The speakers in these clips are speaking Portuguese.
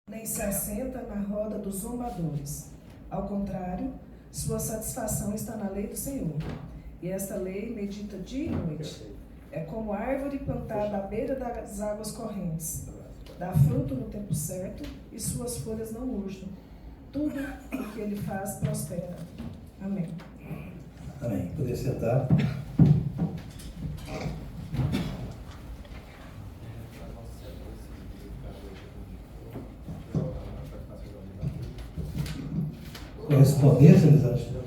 nem se assenta na roda dos zombadores. Ao contrário, sua satisfação está na lei do Senhor. E esta lei medita dia e noite. É como árvore plantada à beira das águas correntes. Dá fruto no tempo certo e suas folhas não murcham. Tudo o que ele faz prospera. Amém. Amém. Poder sentar. Correspondência, Elisângela?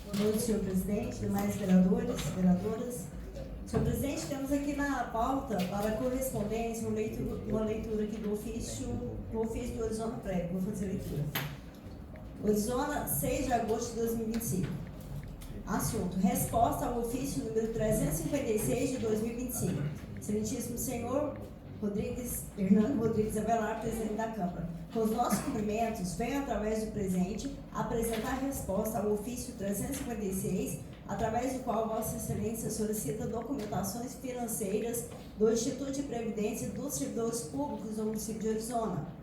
Boa noite, senhor presidente, demais vereadores, veradoras. Senhor presidente, temos aqui na pauta para correspondência uma leitura aqui do ofício do Orizona Prévio. Vou fazer a leitura. Orizona, 6 de agosto de 2025. Assunto: resposta ao ofício número 356 de 2025. Excelentíssimo senhor Hernando Rodrigues Avelar, presidente da Câmara. Com os nossos cumprimentos, venho através do presente apresentar resposta ao ofício 356, através do qual Vossa Excelência solicita documentações financeiras do Instituto de Previdência dos Servidores Públicos do município de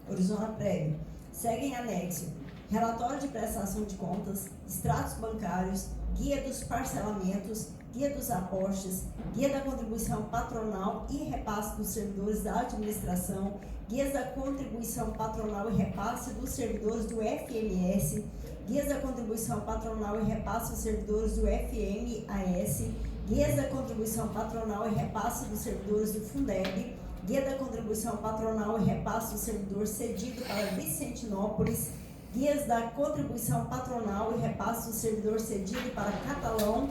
Orizona Prévio. Segue em anexo: relatório de prestação de contas, extratos bancários, guia dos parcelamentos, guia dos aportes, guia da contribuição patronal e repasse dos servidores da administração, guias da contribuição patronal e repasse dos servidores do FMS, guias da contribuição patronal e repasse dos servidores do FMAS, guias da contribuição patronal e repasse dos servidores do Fundeb, guia da contribuição patronal e repasse do servidor cedido para Vicentinópolis, guias da contribuição patronal e repasse do servidor cedido para Catalão,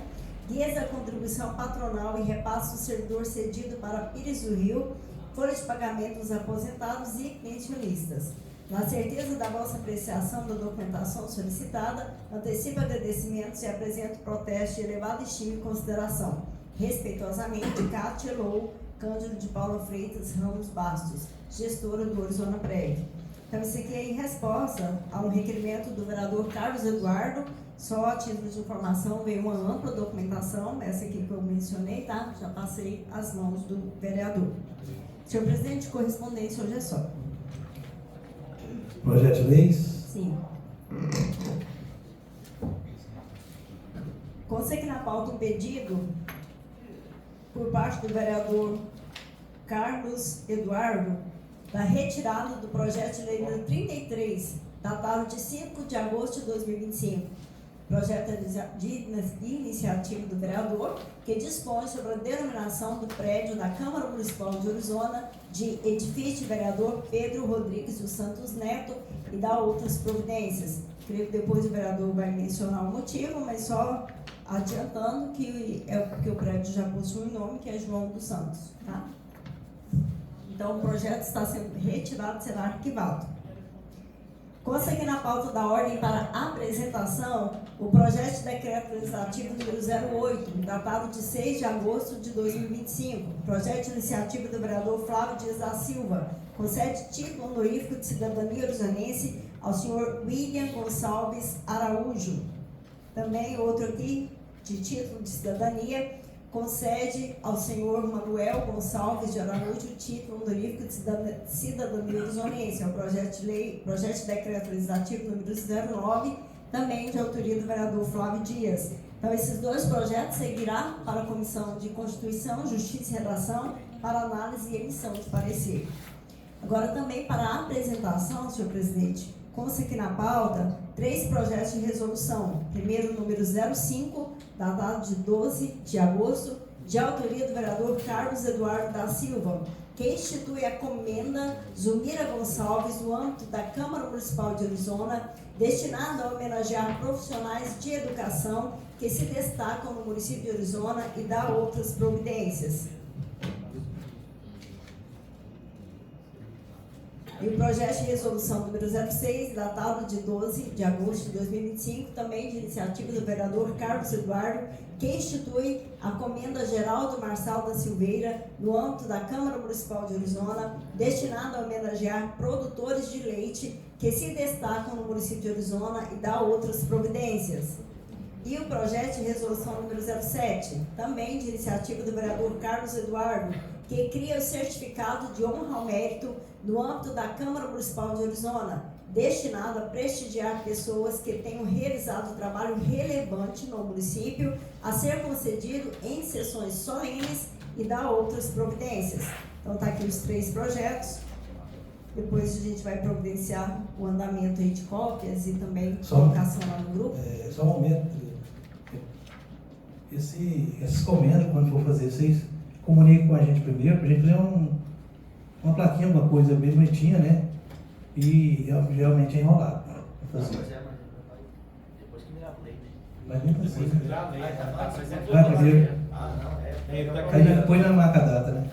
guias da contribuição patronal e repasse do servidor cedido para Pires do Rio, folha de pagamento dos aposentados e pensionistas. Na certeza da vossa apreciação da documentação solicitada, antecipo agradecimentos e apresento protesto de elevada estima e consideração. Respeitosamente, Cátia Lou Cândido de Paula Freitas Ramos Bastos, gestora do Orizona Prévio. Então, isso aqui é em resposta a um requerimento do vereador Carlos Eduardo. Só a título de informação, veio uma ampla documentação, essa aqui que eu mencionei, tá? Já passei às mãos do vereador. Senhor presidente, correspondência hoje é só. Projeto de leis? Sim. Consta aqui na pauta um pedido por parte do vereador Carlos Eduardo da retirada do projeto de lei número 33, datado de 5 de agosto de 2025. Projeto de iniciativa do vereador, que dispõe sobre a denominação do prédio da Câmara Municipal de Orizona de edifício vereador Pedro Rodrigues dos Santos Neto e dá outras providências. Creio que depois o vereador vai mencionar o motivo, mas só adiantando que é porque o prédio já possui um nome, que é João dos Santos. Tá? Então, o projeto está sendo retirado, será arquivado. Consta aqui na pauta da ordem para apresentação o projeto de decreto legislativo número 08, datado de 6 de agosto de 2025. Projeto de iniciativa do vereador Flávio Dias da Silva. Concede título honorífico de cidadania orizonense ao senhor William Gonçalves Araújo. Também outro aqui, de título de cidadania, concede ao senhor Manuel Gonçalves de Araújo o título honorífico de cidadania orizonense. É o projeto de decreto legislativo número 09, também de autoria do vereador Flávio Dias. Então, esses dois projetos seguirão para a Comissão de Constituição, Justiça e Redação, para análise e emissão de parecer. Agora, também para a apresentação, senhor presidente, consta aqui na pauta 3 projetos de resolução. Primeiro, número 05, datado de 12 de agosto, de autoria do vereador Carlos Eduardo da Silva, que institui a comenda Zumira Gonçalves no âmbito da Câmara Municipal de Orizona, destinada a homenagear profissionais de educação que se destacam no município de Orizona e dá outras providências. E o projeto de resolução número 06, datado de 12 de agosto de 2025, também de iniciativa do vereador Carlos Eduardo, que institui a Comenda Geraldo Marçal da Silveira, no âmbito da Câmara Municipal de Orizona, destinada a homenagear produtores de leite que se destacam no município de Orizona e dá outras providências. E o projeto de resolução número 07, também de iniciativa do vereador Carlos Eduardo, que cria o certificado de honra ao mérito no âmbito da Câmara Municipal de Orizona, destinado a prestigiar pessoas que tenham realizado trabalho relevante no município, a ser concedido em sessões solenes e dar outras providências. Então está aqui os 3 projetos. Depois a gente vai providenciar o andamento aí de cópias e também colocação lá no grupo. Só um momento. Essas comendas, quando for fazer, vocês comuniquem com a gente primeiro, para a gente fazer uma plaquinha, uma coisa bem bonitinha, né? E geralmente é enrolado. Depois que virar lei, né? Mas nem precisa. Depois que virar lei, tá. Vai primeiro. Ah, não, Aí depois não marca a data, né?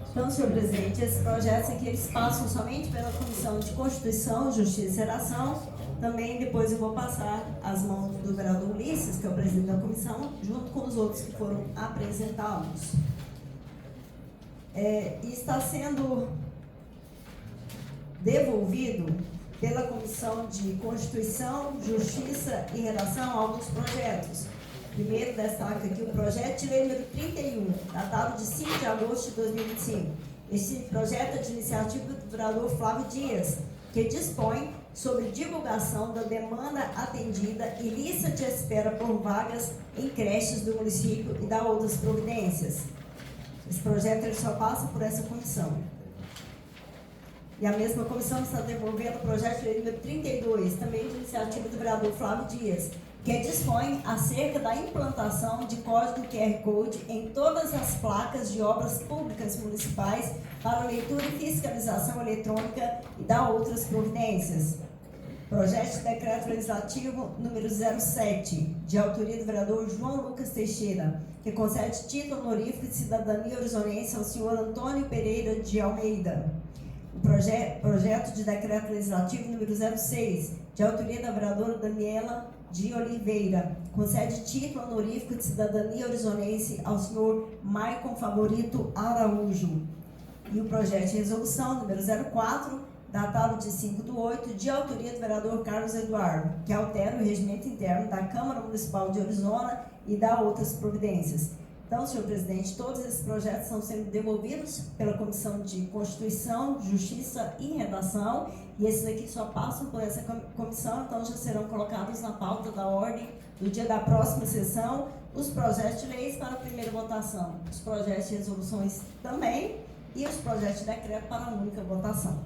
Então, senhor presidente, esses projetos aqui, eles passam somente pela Comissão de Constituição, Justiça e Redação. Também depois eu vou passar as mãos do vereador Ulisses, que é o presidente da comissão, junto com os outros que foram apresentados. E está sendo devolvido pela Comissão de Constituição, Justiça e Redação alguns projetos. Primeiro destaca aqui o projeto de lei número 31, datado de 5 de agosto de 2025. Esse projeto é de iniciativa do vereador Flávio Dias, que dispõe sobre divulgação da demanda atendida e lista de espera por vagas em creches do município e dá outras providências. Esse projeto ele só passa por essa comissão. E a mesma comissão está devolvendo o projeto de lei número 32, também de iniciativa do vereador Flávio Dias, que dispõe acerca da implantação de código QR Code em todas as placas de obras públicas municipais para leitura e fiscalização eletrônica e dá outras providências. Projeto de decreto legislativo número 07, de autoria do vereador João Lucas Teixeira, que concede título honorífico de cidadania orizonense ao senhor Antônio Pereira de Almeida. O projeto de decreto legislativo número 06, de autoria da vereadora Daniela de Oliveira, concede título honorífico de cidadania orizonense ao senhor Maicon Favorito Araújo. E o projeto de resolução número 04, datado de 5/8, de autoria do vereador Carlos Eduardo, que altera o regimento interno da Câmara Municipal de Orizona e dá outras providências. Então, senhor presidente, todos esses projetos estão sendo devolvidos pela Comissão de Constituição, Justiça e Redação, e esses aqui só passam por essa comissão, então já serão colocados na pauta da ordem do dia da próxima sessão, os projetos de leis para a primeira votação, os projetos de resoluções também, e os projetos de decreto para a única votação.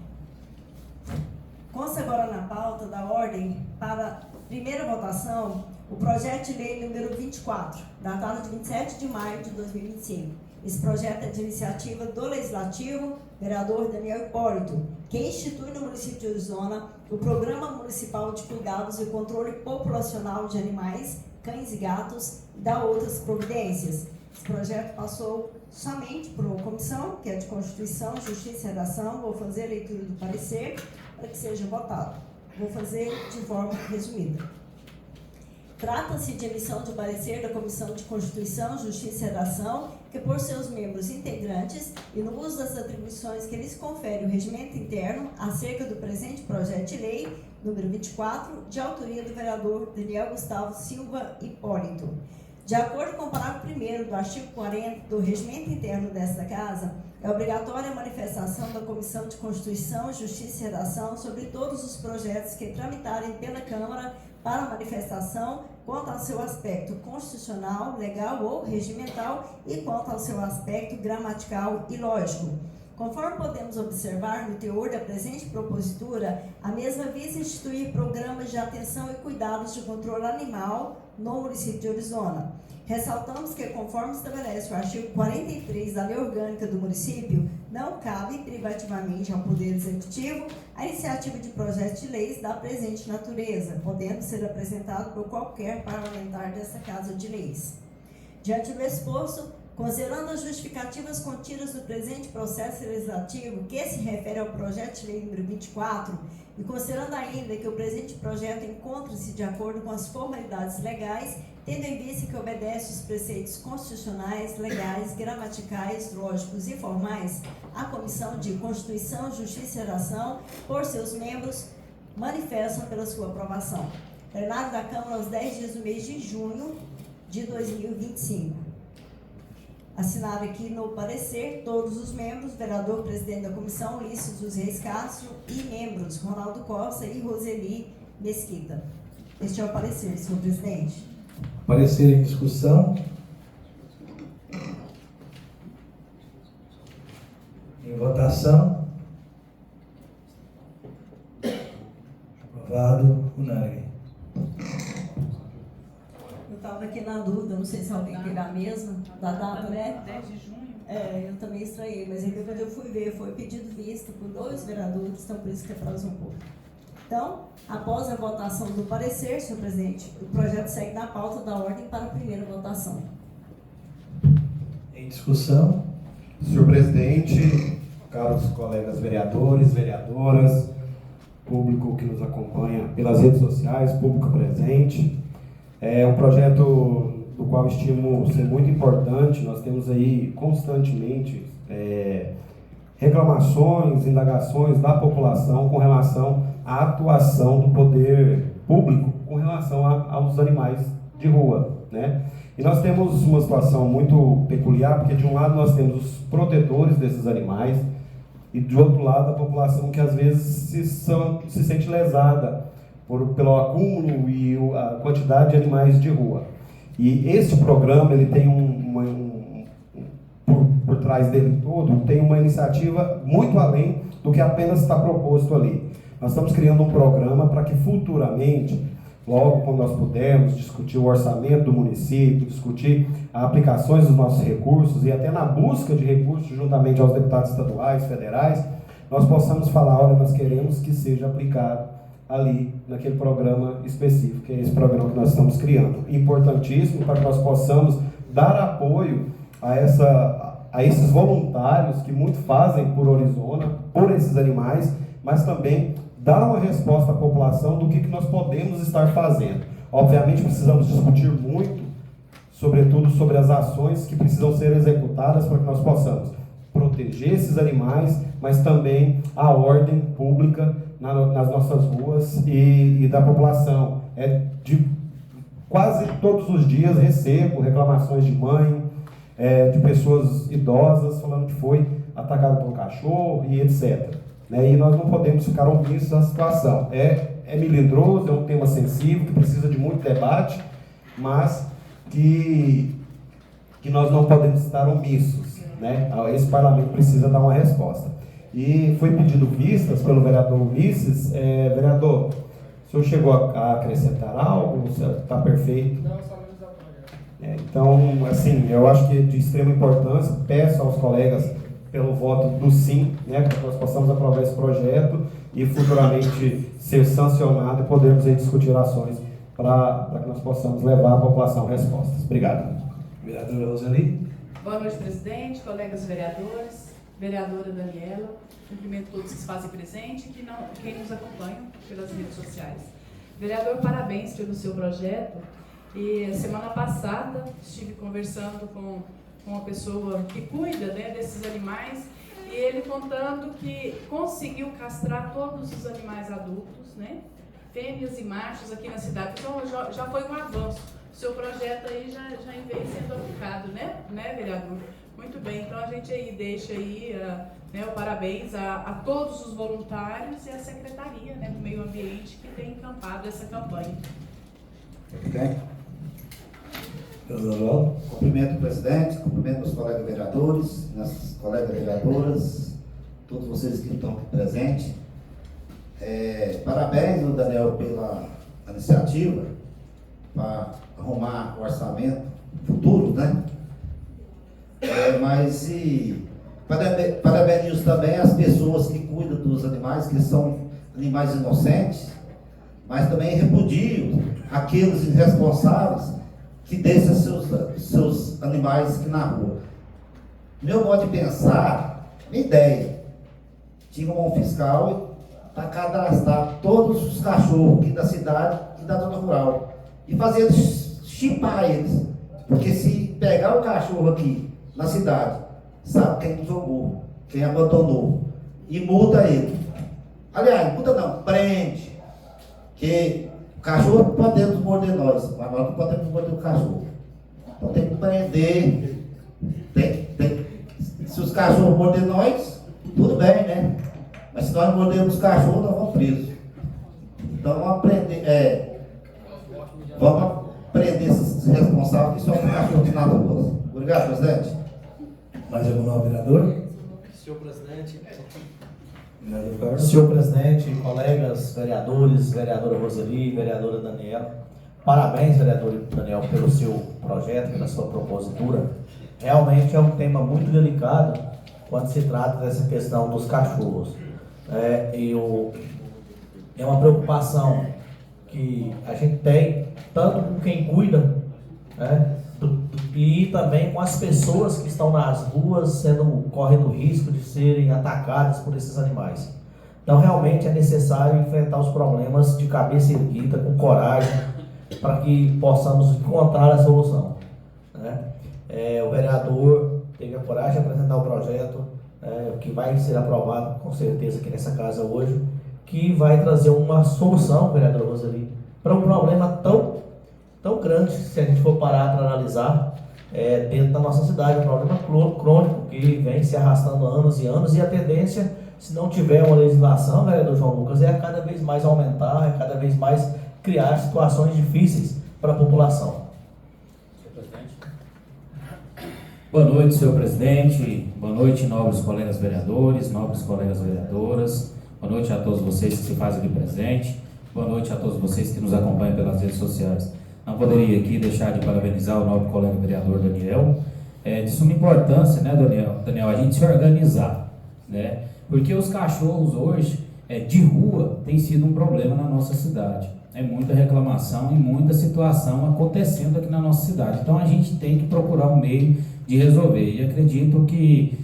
Consta agora na pauta da ordem para a primeira votação o projeto de lei número 24, datado de 27 de maio de 2025. Esse projeto é de iniciativa do Legislativo, vereador Daniel Hipólito, que institui no município de Orizona o Programa Municipal de Cuidados e Controle Populacional de Animais, Cães e Gatos, e dá outras providências. Esse projeto passou somente por uma comissão, que é de Constituição, Justiça e Redação. Vou fazer a leitura do parecer para que seja votado. Vou fazer de forma resumida. Trata-se de emissão de parecer da Comissão de Constituição, Justiça e Redação, que por seus membros integrantes e no uso das atribuições que lhes confere o regimento interno acerca do presente projeto de lei, número 24, de autoria do vereador Daniel Gustavo Silva Hipólito. De acordo com o parágrafo 1º do artigo 40 do regimento interno desta Casa, é obrigatória a manifestação da Comissão de Constituição, Justiça e Redação sobre todos os projetos que tramitarem pela Câmara para manifestação quanto ao seu aspecto constitucional, legal ou regimental e quanto ao seu aspecto gramatical e lógico. Conforme podemos observar no teor da presente propositura, a mesma visa instituir programas de atenção e cuidados de controle animal no município de Orizona. Ressaltamos que, conforme estabelece o artigo 43 da Lei Orgânica do município, não cabe privativamente ao Poder Executivo a iniciativa de projetos de leis da presente natureza, podendo ser apresentado por qualquer parlamentar dessa Casa de Leis. Diante do exposto, considerando as justificativas contidas no presente processo legislativo que se refere ao projeto de lei número 24, e considerando ainda que o presente projeto encontra-se de acordo com as formalidades legais, tendo em vista que obedece os preceitos constitucionais, legais, gramaticais, lógicos e formais, a Comissão de Constituição, Justiça e Redação, por seus membros manifestam pela sua aprovação. Plenário da Câmara aos 10 dias do mês de junho de 2025. Assinado aqui no parecer, todos os membros, vereador, presidente da comissão, Ulisses dos Reis Castro, e membros, Ronaldo Costa e Roseli Mesquita. Este é o parecer, senhor presidente. Parecer em discussão. Em votação. Aprovado, unânime. Eu estava aqui na dúvida, não sei se alguém teve a mesma, da data, né? 10 de junho. Eu também estranhei, mas aí depois eu fui ver, foi pedido vista por 2 vereadores, então por isso que atrasou um pouco. Então, após a votação do parecer, senhor presidente, o projeto segue na pauta da ordem para a primeira votação. Em discussão. Senhor presidente, caros colegas vereadores, vereadoras, público que nos acompanha pelas redes sociais, público presente, é um projeto do qual estimo ser muito importante. Nós temos aí constantemente reclamações, indagações da população com relação à atuação do poder público com relação aos animais de rua, né? E nós temos uma situação muito peculiar, porque de um lado nós temos os protetores desses animais e de outro lado a população que às vezes se sente lesada pelo acúmulo e a quantidade de animais de rua. E esse programa, ele tem por trás dele todo, tem uma iniciativa muito além do que apenas está proposto ali. Nós estamos criando um programa para que futuramente, logo quando nós pudermos discutir o orçamento do município, discutir as aplicações dos nossos recursos e até na busca de recursos juntamente aos deputados estaduais, federais, nós possamos falar, olha, nós queremos que seja aplicado ali naquele programa específico, que é esse programa que nós estamos criando. Importantíssimo para que nós possamos dar apoio a esses voluntários que muito fazem por Orizona, por esses animais, mas também dar uma resposta à população do que nós podemos estar fazendo. Obviamente precisamos discutir muito, sobretudo sobre as ações que precisam ser executadas para que nós possamos proteger esses animais, mas também a ordem pública nas nossas ruas e da população. Quase todos os dias recebo reclamações de mãe, de pessoas idosas falando que foi atacado por um cachorro e etc. E nós não podemos ficar omissos da situação. É melindroso, é um tema sensível, que precisa de muito debate, mas que nós não podemos estar omissos, né? Esse parlamento precisa dar uma resposta. E foi pedido vistas pelo vereador Ulisses. Vereador, o senhor chegou a acrescentar algo? Está perfeito? Não, só menos apoio. Então, assim, eu acho que é de extrema importância. Peço aos colegas pelo voto do sim, né, para que nós possamos aprovar esse projeto e futuramente ser sancionado e podermos aí discutir ações para que nós possamos levar à população respostas. Obrigado. Vereadora Roseli. Boa noite, presidente, colegas vereadores, vereadora Daniela, cumprimento todos que se fazem presente e quem nos acompanha pelas redes sociais. Vereador, parabéns pelo seu projeto. E semana passada estive conversando com uma pessoa que cuida, né, desses animais, e ele contando que conseguiu castrar todos os animais adultos, né, fêmeas e machos aqui na cidade. Então já foi um avanço. O seu projeto aí já veio sendo aplicado, né, vereador? Muito bem, então a gente aí deixa aí o parabéns a todos os voluntários e à Secretaria, né, do Meio Ambiente que tem encampado essa campanha. Ok. Cumprimento o presidente, cumprimento os colegas vereadores, as colegas vereadoras, todos vocês que estão aqui presentes. Parabéns, Daniel, pela iniciativa para arrumar o orçamento futuro, né? Mas parabenizo também as pessoas que cuidam dos animais, que são animais inocentes, mas também repudio aqueles irresponsáveis que deixam seus animais aqui na rua. Meu modo de pensar, minha ideia, tinha um fiscal para cadastrar todos os cachorros aqui da cidade e da zona rural e fazer chipar eles, porque se pegar o cachorro aqui na cidade, sabe quem jogou, quem abandonou, e multa ele. Aliás, multa não, prende. Porque o cachorro podemos morder nós, mas nós não podemos morder o cachorro. Então tem que prender. Se os cachorros morderem nós, tudo bem, né? Mas se nós mordermos os cachorros, nós vamos presos. Então vamos prender esses responsáveis que soltam cachorros nas ruas. Obrigado, presidente. Mais algum novo vereador? Senhor presidente, Senhor presidente, colegas vereadores, vereadora Roseli, vereadora Daniela, parabéns, vereador Daniel, pelo seu projeto, pela sua propositura. Realmente é um tema muito delicado quando se trata dessa questão dos cachorros. É uma preocupação que a gente tem, tanto com quem cuida, né, e também com as pessoas que estão nas ruas correndo risco de serem atacadas por esses animais. Então realmente é necessário enfrentar os problemas de cabeça erguida, com coragem, para que possamos encontrar a solução, né? O vereador teve a coragem de apresentar o projeto, que vai ser aprovado com certeza aqui nessa casa hoje, que vai trazer uma solução, vereadora Roseli, para um problema tão grande, se a gente for parar para analisar, dentro da nossa cidade, um problema crônico que vem se arrastando há anos e anos, e a tendência, se não tiver uma legislação, vereador João Lucas, é cada vez mais aumentar, é cada vez mais criar situações difíceis para a população. senhor presidente. Boa noite, senhor presidente. Boa noite, nobres colegas vereadores, nobres colegas vereadoras. Boa noite a todos vocês que se fazem aqui presente. Boa noite a todos vocês que nos acompanham pelas redes sociais. Não poderia aqui deixar de parabenizar o nobre colega vereador Daniel. De suma importância, né, Daniel, a gente se organizar, né? Porque os cachorros hoje, de rua, tem sido um problema na nossa cidade. É muita reclamação e muita situação acontecendo aqui na nossa cidade. Então a gente tem que procurar um meio de resolver. E acredito que,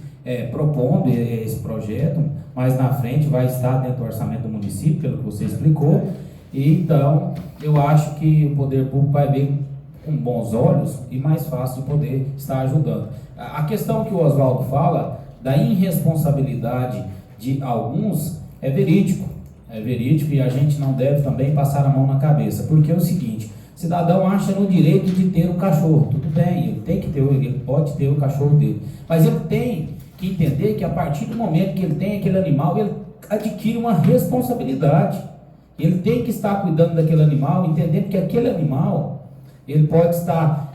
propondo esse projeto, mais na frente vai estar dentro do orçamento do município, pelo que você explicou. E então eu acho que o poder público vai ver com bons olhos e mais fácil de poder estar ajudando. A questão que o Oswaldo fala da irresponsabilidade de alguns é verídico e a gente não deve também passar a mão na cabeça, porque é o seguinte: o cidadão acha no direito de ter um cachorro, tudo bem, ele pode ter o cachorro dele, mas ele tem que entender que a partir do momento que ele tem aquele animal, ele adquire uma responsabilidade, ele tem que estar cuidando daquele animal, entendendo que aquele animal, ele pode estar,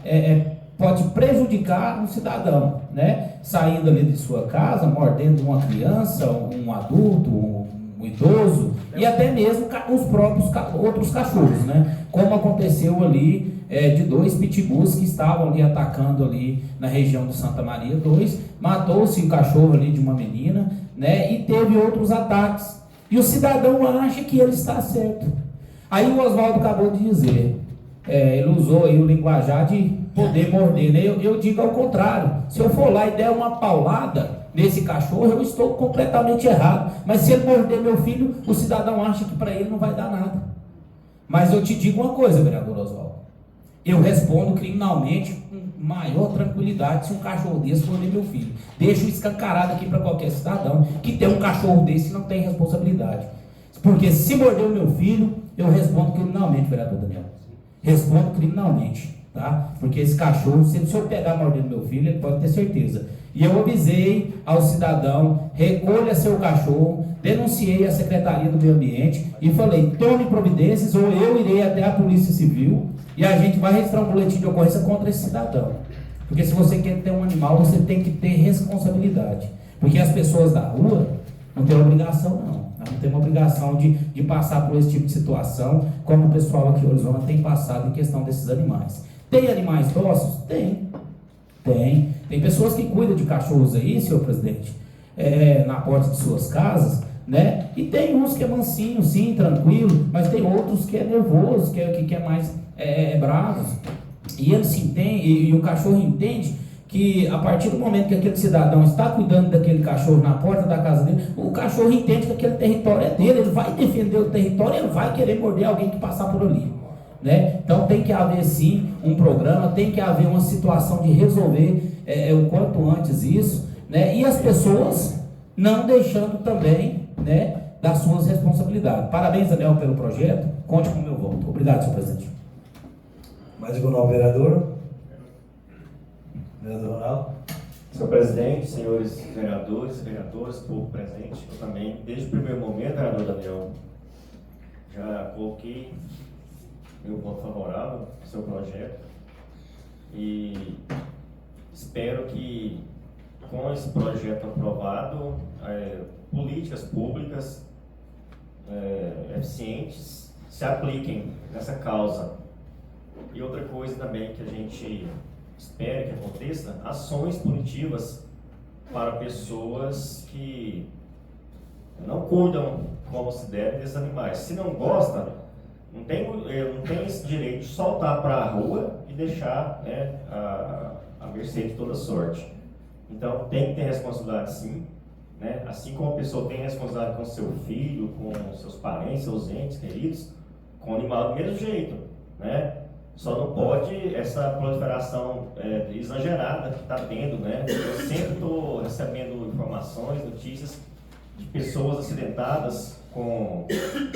pode prejudicar um cidadão, né? Saindo ali de sua casa, mordendo uma criança, um adulto, um idoso, e até mesmo os próprios outros cachorros, né? Como aconteceu ali de 2 pitbulls que estavam ali atacando ali na região do Santa Maria 2, matou-se o cachorro ali de uma menina, né? E teve outros ataques, e o cidadão acha que ele está certo. Aí o Oswaldo acabou de dizer, ele usou aí o linguajar de poder morder, né? Eu digo ao contrário: se eu for lá e der uma paulada nesse cachorro, eu estou completamente errado. Mas se ele morder meu filho, o cidadão acha que para ele não vai dar nada. Mas eu te digo uma coisa, vereador Oswaldo: eu respondo criminalmente com maior tranquilidade se um cachorro desse morder meu filho. Deixo escancarado aqui para qualquer cidadão que tem um cachorro desse e não tem responsabilidade. Porque se morder o meu filho, eu respondo criminalmente, vereador Daniel. Respondo criminalmente, tá? Porque esse cachorro, se eu pegar mordendo meu filho, ele pode ter certeza. E eu avisei ao cidadão: recolha seu cachorro, denunciei à Secretaria do Meio Ambiente e falei: tome providências ou eu irei até a Polícia Civil e a gente vai registrar um boletim de ocorrência contra esse cidadão. Porque se você quer ter um animal, você tem que ter responsabilidade. Porque as pessoas da rua não têm obrigação, não. Não tem uma obrigação de passar por esse tipo de situação, como o pessoal aqui em Orizona tem passado em questão desses animais. Tem animais dóceis? Tem pessoas que cuidam de cachorros aí, senhor presidente, na porta de suas casas, né? E tem uns que é mansinho, sim, tranquilo, mas tem outros que é nervoso, que é mais bravos. E ele se entende, e o cachorro entende que a partir do momento que aquele cidadão está cuidando daquele cachorro na porta da casa dele, o cachorro entende que aquele território é dele, ele vai defender o território, ele vai querer morder alguém que passar por ali, né? Então tem que haver sim um programa, tem que haver uma situação de resolver o quanto antes isso, né? E as pessoas não deixando também, né, das suas responsabilidades. Parabéns, Daniel, pelo projeto. conte com o meu voto. Obrigado, senhor presidente. Mais algum novo vereador? Vereador Ronaldo? Senhor presidente, senhores vereadores, vereadoras, povo presente, eu também, desde o primeiro momento, vereador Daniel, já coloquei meu voto favorável ao seu projeto e espero que, com esse projeto aprovado, políticas públicas eficientes se apliquem nessa causa. E outra coisa também que a gente espera que aconteça, ações punitivas para pessoas que não cuidam como se deve desses animais. Se não gosta, não tem esse direito de soltar para a rua e deixar, né, a mercê de toda sorte. Então tem que ter responsabilidade, sim, né? Assim como a pessoa tem responsabilidade com seu filho, com seus parentes, seus entes queridos, com o animal do mesmo jeito, né? Só não pode essa proliferação exagerada que está tendo, né? Eu sempre estou recebendo informações, notícias de pessoas acidentadas com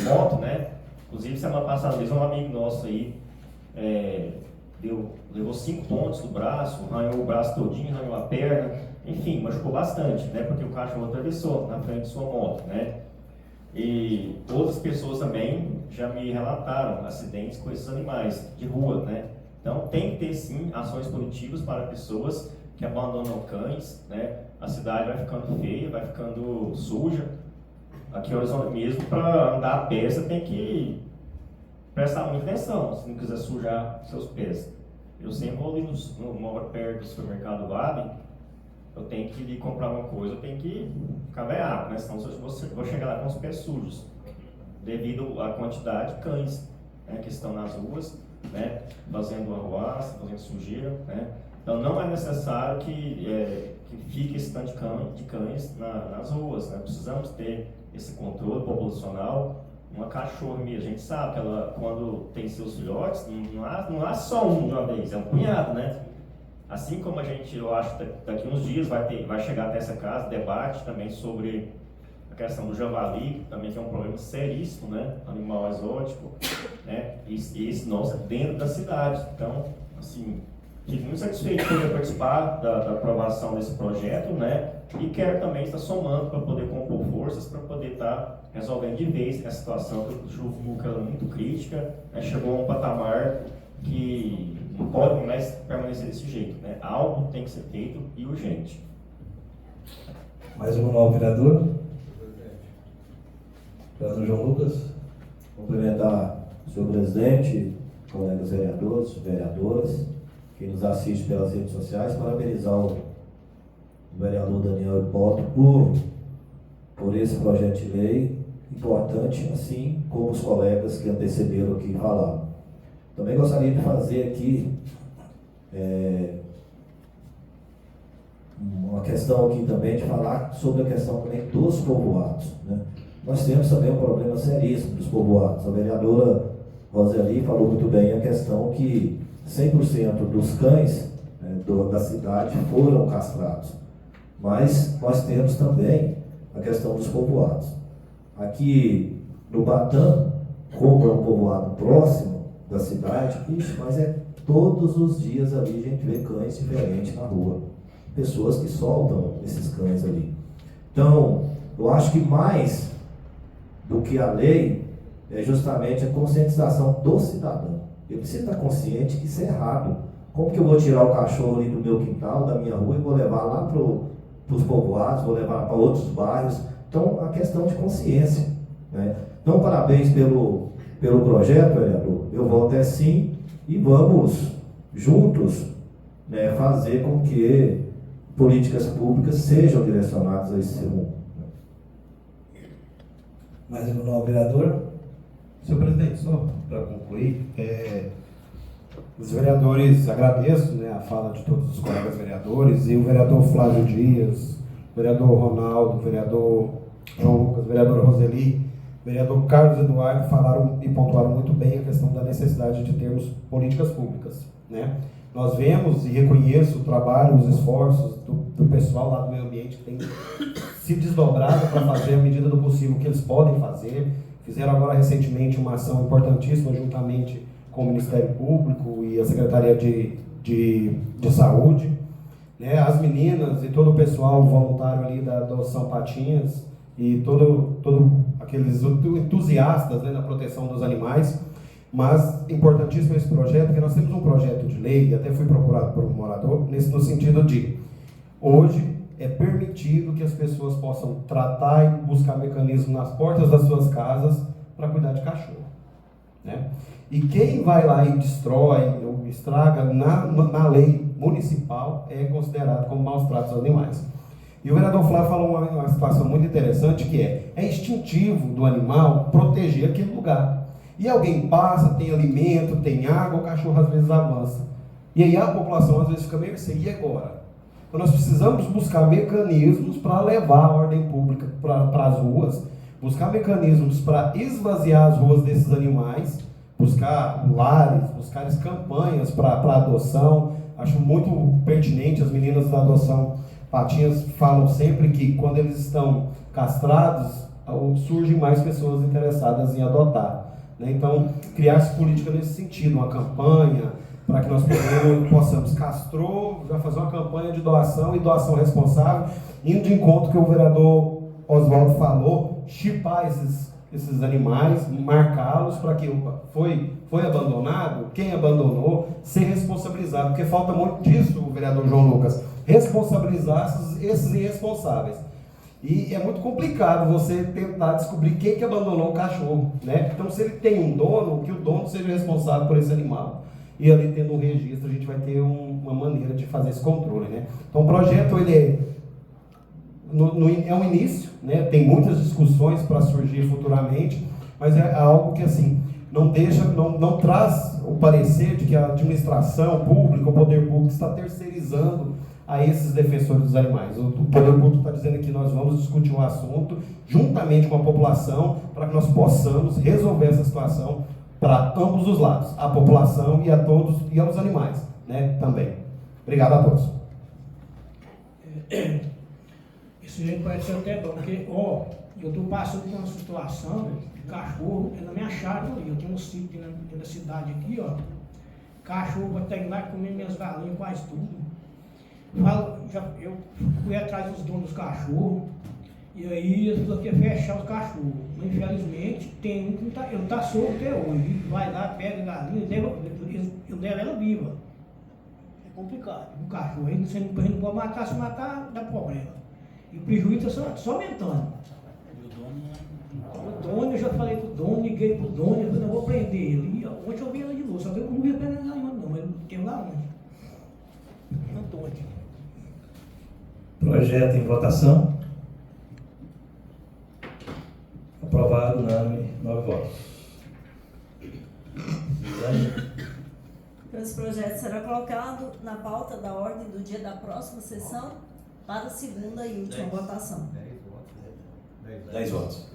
moto, né? Inclusive, semana passada mesmo, um amigo nosso aí levou 5 pontos no braço, arranhou o braço todinho, arranhou a perna, enfim, machucou bastante, né? Porque o cachorro atravessou na frente de sua moto, né? E outras pessoas também já me relataram acidentes com esses animais de rua, né? Então tem que ter sim ações punitivas para pessoas que abandonam cães, né? A cidade vai ficando feia, vai ficando suja. Aqui em Horizonte mesmo, para andar a pé, você tem que prestar muita atenção, se não quiser sujar seus pés. Eu sempre vou ali moro perto do supermercado Vale, eu tenho que ir comprar uma coisa, eu tenho que ficar veado, né? Senão eu vou chegar lá com os pés sujos, devido à quantidade de cães, né, que estão nas ruas, né, fazendo arruaça, fazendo sujeira, né? Então não é necessário que fique esse tanto de cães nas ruas, né? Precisamos ter esse controle populacional. Uma cachorra mesmo, a gente sabe que ela, quando tem seus filhotes, não há só um de uma vez, é um punhado, né? Assim como a gente, eu acho, daqui uns dias vai chegar até essa casa, debate também sobre a questão do javali, também que é um problema seríssimo, né? Animal exótico, né? E esse nosso é dentro da cidade. Então, assim, fico muito satisfeito de poder participar da aprovação desse projeto, né? E quero também estar somando para poder compor forças, para poder estar resolvendo de vez essa situação que eu julgo que ela é muito crítica, né? Chegou a um patamar que não pode mais permanecer desse jeito, né? Algo tem que ser feito e urgente. Mais um novo vereador? Vereador João Lucas? Cumprimentar o senhor presidente, colegas vereadores, vereadoras, quem nos assiste pelas redes sociais, parabenizar o vereador Daniel Hipólito por esse projeto de lei importante, assim como os colegas que antecederam aqui falaram. Também gostaria de fazer aqui uma questão aqui também, de falar sobre a questão também dos povoados, né? Nós temos também um problema seríssimo dos povoados. A vereadora Roseli falou muito bem a questão que 100% dos cães, né, da cidade foram castrados. Mas nós temos também a questão dos povoados. Aqui no Batã, como é um povoado próximo da cidade, mas todos os dias ali a gente vê cães diferentes na rua. Pessoas que soltam esses cães ali. Então, eu acho que mais do que a lei é justamente a conscientização do cidadão. Ele precisa estar consciente que isso é errado. Como que eu vou tirar o cachorro ali do meu quintal, da minha rua, e vou levar lá para os povoados, vou levar para outros bairros? Então, a questão de consciência, né? Então, parabéns pelo projeto, vereador. Eu voto sim, e vamos juntos, né, fazer com que políticas públicas sejam direcionadas a esse rumo. Mais um novo vereador? Senhor presidente, só para concluir, os vereadores, agradeço, né, a fala de todos os colegas vereadores, e o vereador Flávio Dias, o vereador Ronaldo, o vereador João Lucas, o vereador Roseli, o vereador Carlos Eduardo falaram e pontuaram muito bem a questão da necessidade de termos políticas públicas, né? Nós vemos e reconheço o trabalho, os esforços do pessoal lá do meio ambiente que tem se desdobrado para fazer, à medida do possível, o que eles podem fazer. fizeram agora recentemente uma ação importantíssima juntamente com o Ministério Público e a Secretaria de Saúde, né? As meninas e todo o pessoal voluntário ali da Adoção Patinhas e todo aqueles entusiastas, né, da proteção dos animais. Mas importantíssimo esse projeto, porque nós temos um projeto de lei, até fui procurado por um morador, no sentido de, hoje é permitido que as pessoas possam tratar e buscar mecanismos nas portas das suas casas para cuidar de cachorro, né? E quem vai lá e destrói ou estraga na lei municipal é considerado como maus tratos aos animais. E o vereador Flávio falou uma situação muito interessante, que é instintivo do animal proteger aquele lugar. E alguém passa, tem alimento, tem água, o cachorro às vezes avança. E aí a população às vezes fica mercê. E agora? Então nós precisamos buscar mecanismos para levar a ordem pública para as ruas, buscar mecanismos para esvaziar as ruas desses animais, buscar lares, buscar campanhas para adoção. Acho muito pertinente, as meninas da Adoção Patinhas falam sempre que quando eles estão castrados, surgem mais pessoas interessadas em adotar. Então, criar-se política nesse sentido, uma campanha, para que nós possamos, castrou, já fazer uma campanha de doação e doação responsável, indo de encontro que o vereador Oswaldo falou, chipar esses animais, marcá-los para que foi abandonado, quem abandonou, ser responsabilizado, porque falta muito disso, o vereador João Lucas, responsabilizar esses irresponsáveis. E é muito complicado você tentar descobrir quem que abandonou o cachorro, né? Então, se ele tem um dono, que o dono seja responsável por esse animal. E ali tendo um registro, a gente vai ter uma maneira de fazer esse controle, né? Então, o projeto, ele é um início, né? Tem muitas discussões para surgir futuramente, mas é algo que, assim, não traz o parecer de que a administração pública, o poder público está terceirizando a esses defensores dos animais. O poder público está dizendo que nós vamos discutir o assunto juntamente com a população para que nós possamos resolver essa situação para ambos os lados, a população e a todos e aos animais, né, também. Obrigado a todos. Isso aí pode ser até bom, porque, eu estou passando por uma situação de cachorro, é na minha chácara ali, eu tenho um sítio dentro da cidade aqui, cachorro vai ter lá comer minhas galinhas, quase tudo. Eu fui atrás dos donos dos cachorros, e aí eles falou que ia fechar os cachorros. Mas, infelizmente, tem um que ele está solto até hoje. Vai lá, pega a galinha e leva ela viva. É complicado. Um cachorro, aí você não pode matar, se matar, dá problema. E o prejuízo está só aumentando. O dono, eu já falei pro dono, liguei pro dono, eu falei, não vou prender ele. E ontem eu vi ela de novo, só que eu não vi prender ela não, mas tem lá onde? Antônio. Projeto em votação. Aprovado, unânime, 9 votos. Então, esse projeto será colocado na pauta da ordem do dia da próxima sessão para a segunda e última votação. 10 votos.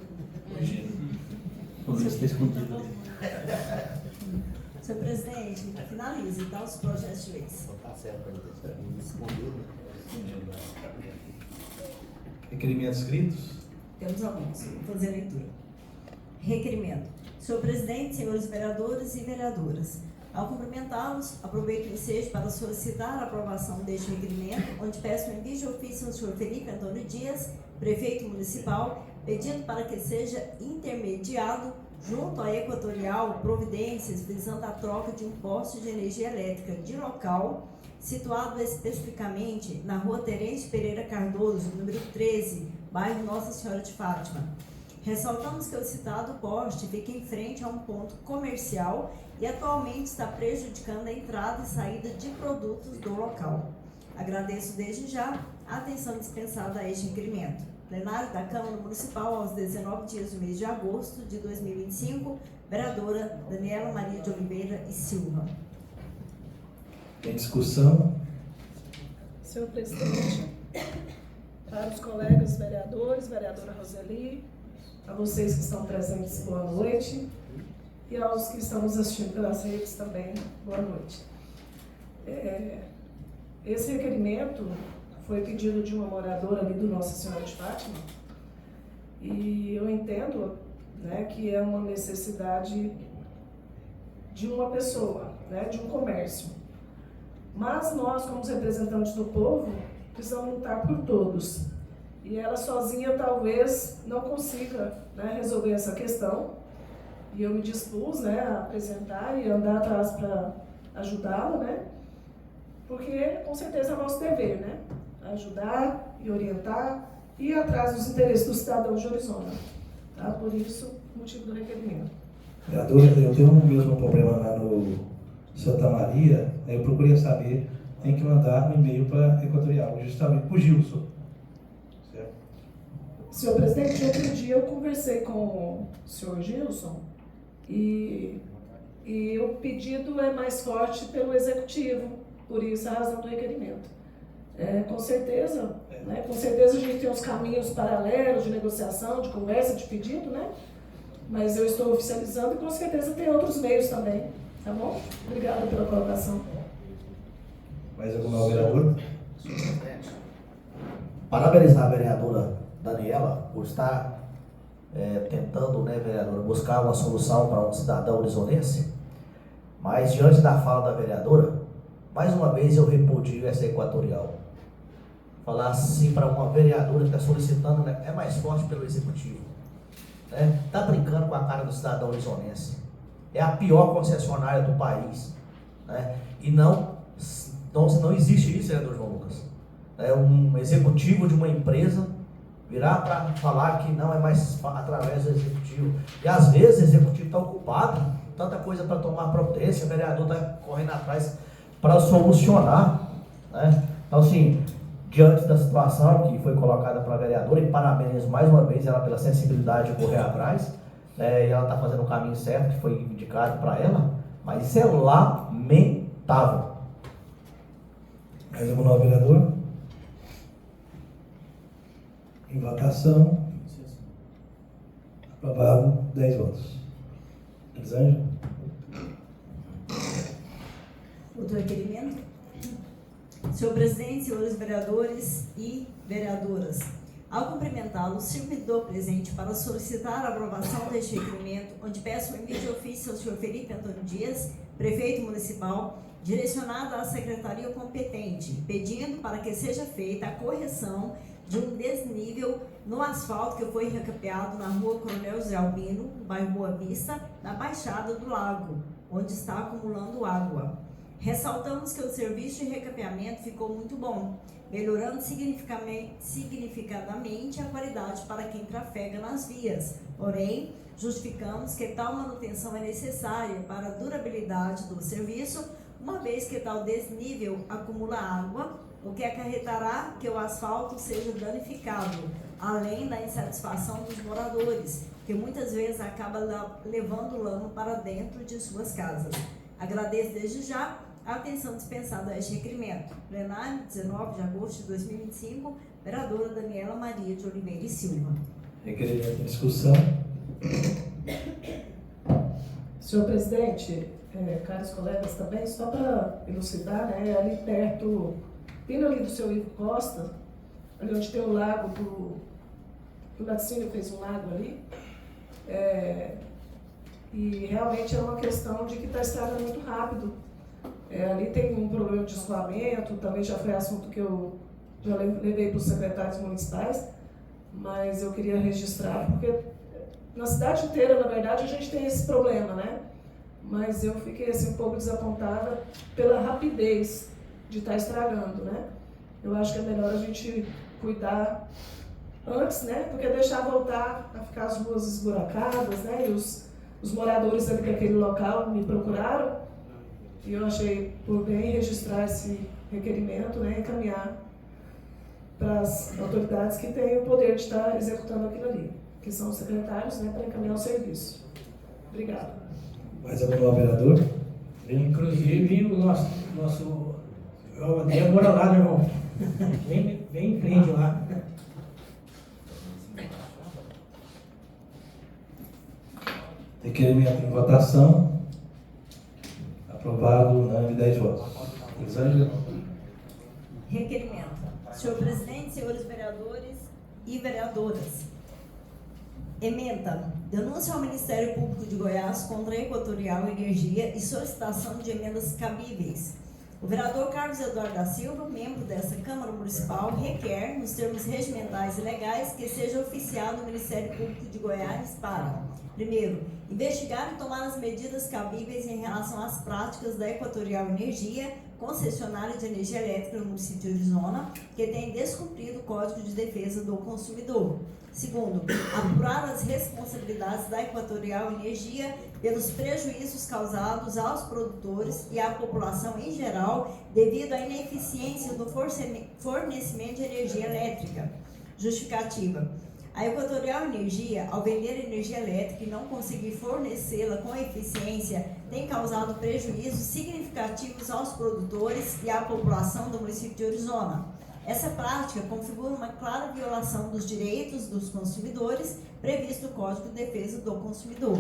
Senhor presidente, finalize então os projetos de leis. Requerimentos escritos? Temos alguns. Vou fazer a leitura. Requerimento. Senhor presidente, senhores vereadores e vereadoras, ao cumprimentá-los, aproveito o ensejo para solicitar a aprovação deste requerimento, onde peço o envio de ofício ao senhor Felipe Antônio Dias, prefeito municipal, pedindo para que seja intermediado junto à Equatorial providências visando a troca de um poste de energia elétrica de local, situado especificamente na rua Terence Pereira Cardoso, número 13, bairro Nossa Senhora de Fátima. Ressaltamos que o citado poste fica em frente a um ponto comercial e atualmente está prejudicando a entrada e saída de produtos do local. Agradeço desde já a atenção dispensada a este requerimento. Plenário da Câmara Municipal, aos 19 dias do mês de agosto de 2025, vereadora Daniela Maria de Oliveira e Silva. Tem discussão? Senhor presidente, para os colegas vereadores, vereadora Roseli, a vocês que estão presentes, boa noite, e aos que estão nos assistindo pelas redes também, boa noite. Esse requerimento foi pedido de uma moradora ali do Nossa Senhora de Fátima, e eu entendo né, que é uma necessidade de uma pessoa, né, de um comércio. Mas nós, como representantes do povo, precisamos lutar por todos. E ela sozinha talvez não consiga, né, resolver essa questão. E eu me dispus, né, a apresentar e andar atrás para ajudá-la, né? Porque com certeza é nosso dever, né? Ajudar e orientar e ir atrás dos interesses do cidadão de Orizona. Tá? Por isso, o motivo do requerimento. Vereadora, eu tenho o mesmo problema lá no Santa Maria, né? Eu procurei saber, tem que mandar um e-mail para a Equatorial, justamente para o Gilson. Certo? Senhor presidente, outro dia eu conversei com o senhor Gilson e o pedido é mais forte pelo executivo, por isso a razão do requerimento. Com certeza, né? Com certeza a gente tem uns caminhos paralelos de negociação, de conversa, de pedido, né? Mas eu estou oficializando e com certeza tem outros meios também, tá bom? Obrigada pela colocação. Mais alguma vereadora? Parabenizar a vereadora Daniela por estar tentando, né, vereadora, buscar uma solução para um cidadão orizonense. Mas diante da fala da vereadora, mais uma vez eu repudio essa Equatorial. Falar assim para uma vereadora que está solicitando, né, é mais forte pelo executivo. Está brincando com a cara do cidadão orizonense. É a pior concessionária do país. Né? E não existe isso, vereador João Lucas. Um executivo de uma empresa virar para falar que não é mais através do executivo. E às vezes o executivo está ocupado, tanta coisa para tomar providência, o vereador está correndo atrás para solucionar. Né? Então, assim, diante da situação que foi colocada para a vereadora, e parabenizo mais uma vez ela pela sensibilidade de correr atrás, e ela está fazendo o caminho certo que foi indicado para ela, mas isso é lamentável. Mais alguma vereador? Em votação. Aprovado, 10 votos. Elisângela? Outro requerimento? Senhor presidente, senhores vereadores e vereadoras, ao cumprimentá-lo, servidor presente para solicitar a aprovação deste requerimento, onde peço o envio de ofício ao senhor Felipe Antônio Dias, prefeito municipal, direcionado à secretaria competente, pedindo para que seja feita a correção de um desnível no asfalto que foi recapeado na rua Coronel Zé Albino, no bairro Boa Vista, na Baixada do Lago, onde está acumulando água. Ressaltamos que o serviço de recapeamento ficou muito bom, melhorando significadamente a qualidade para quem trafega nas vias. Porém, justificamos que tal manutenção é necessária para a durabilidade do serviço, uma vez que tal desnível acumula água, o que acarretará que o asfalto seja danificado, além da insatisfação dos moradores, que muitas vezes acaba levando lama para dentro de suas casas. Agradeço desde já a atenção dispensada a este requerimento. Plenário, 19 de agosto de 2025, vereadora Daniela Maria de Oliveira e Silva. Requerimento em discussão. Senhor presidente, caros colegas também, só para elucidar, né, ali perto, bem ali do seu Ivo Costa, ali onde tem o lago o Laticínio fez um lago ali, e realmente é uma questão de que está estragando muito rápido. Ali tem um problema de escoamento, também já foi assunto que eu já levei para os secretários municipais, mas eu queria registrar, porque na cidade inteira, na verdade, a gente tem esse problema, né? Mas eu fiquei assim, um pouco desapontada pela rapidez de estar estragando, né? Eu acho que é melhor a gente cuidar antes, né? Porque deixar voltar a ficar as ruas esburacadas, né? E os moradores ali daquele local me procuraram e eu achei por bem registrar esse requerimento, né? E encaminhar para as autoridades que têm o poder de estar executando aquilo ali, que são os secretários, né? Para encaminhar o serviço. Obrigada. Mais algum vereador? Inclusive, o nosso o André mora lá, meu irmão. Vem em frente lá. Requerimento em votação. Aprovado, unânime, 10 votos. Elisângela? Requerimento. Senhor presidente, senhores vereadores e vereadoras, Ementa. Denúncia ao Ministério Público de Goiás contra a Equatorial Energia e solicitação de emendas cabíveis. O vereador Carlos Eduardo da Silva, membro dessa Câmara Municipal, requer, nos termos regimentais e legais, que seja oficiado o Ministério Público de Goiás para: primeiro, investigar e tomar as medidas cabíveis em relação às práticas da Equatorial Energia, concessionária de energia elétrica no município de Orizona, que tem descumprido o Código de Defesa do Consumidor. Segundo, apurar as responsabilidades da Equatorial Energia pelos prejuízos causados aos produtores e à população em geral devido à ineficiência do fornecimento de energia elétrica. Justificativa. A Equatorial Energia, ao vender energia elétrica e não conseguir fornecê-la com eficiência, tem causado prejuízos significativos aos produtores e à população do município de Orizona. Essa prática configura uma clara violação dos direitos dos consumidores previsto no Código de Defesa do Consumidor.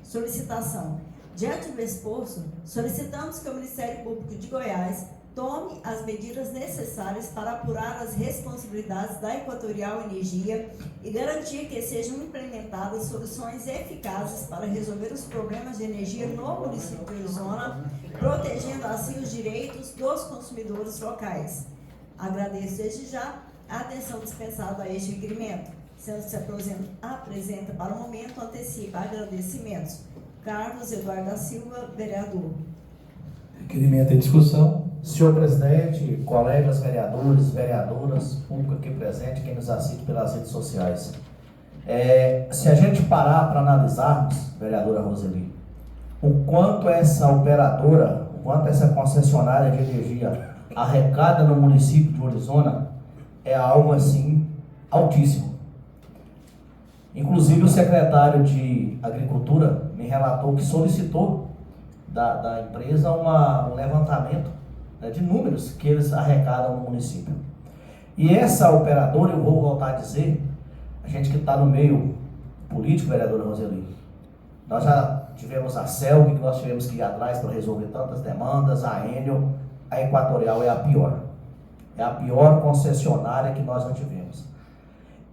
Solicitação. Diante do exposto, solicitamos que o Ministério Público de Goiás tome as medidas necessárias para apurar as responsabilidades da Equatorial Energia e garantir que sejam implementadas soluções eficazes para resolver os problemas de energia no município de Orizona, protegendo assim os direitos dos consumidores locais. Agradeço desde já a atenção dispensada a este requerimento. Sendo que se apresenta para o momento, antecipa agradecimentos. Carlos Eduardo da Silva, vereador. Requerimento em discussão. Senhor presidente, colegas vereadores, vereadoras, público aqui presente, quem nos assiste pelas redes sociais. Se a gente parar para analisarmos, vereadora Roseli, o quanto essa operadora, o quanto essa concessionária de energia arrecada no município de Orizona, é algo assim altíssimo. Inclusive o secretário de Agricultura me relatou que solicitou da empresa um levantamento, né, de números que eles arrecadam no município. E essa operadora, eu vou voltar a dizer, a gente que está no meio político, vereadora Roseli, nós já tivemos a CELG, que nós tivemos que ir atrás para resolver tantas demandas, a Enel, a Equatorial é a pior. É a pior concessionária que nós já tivemos.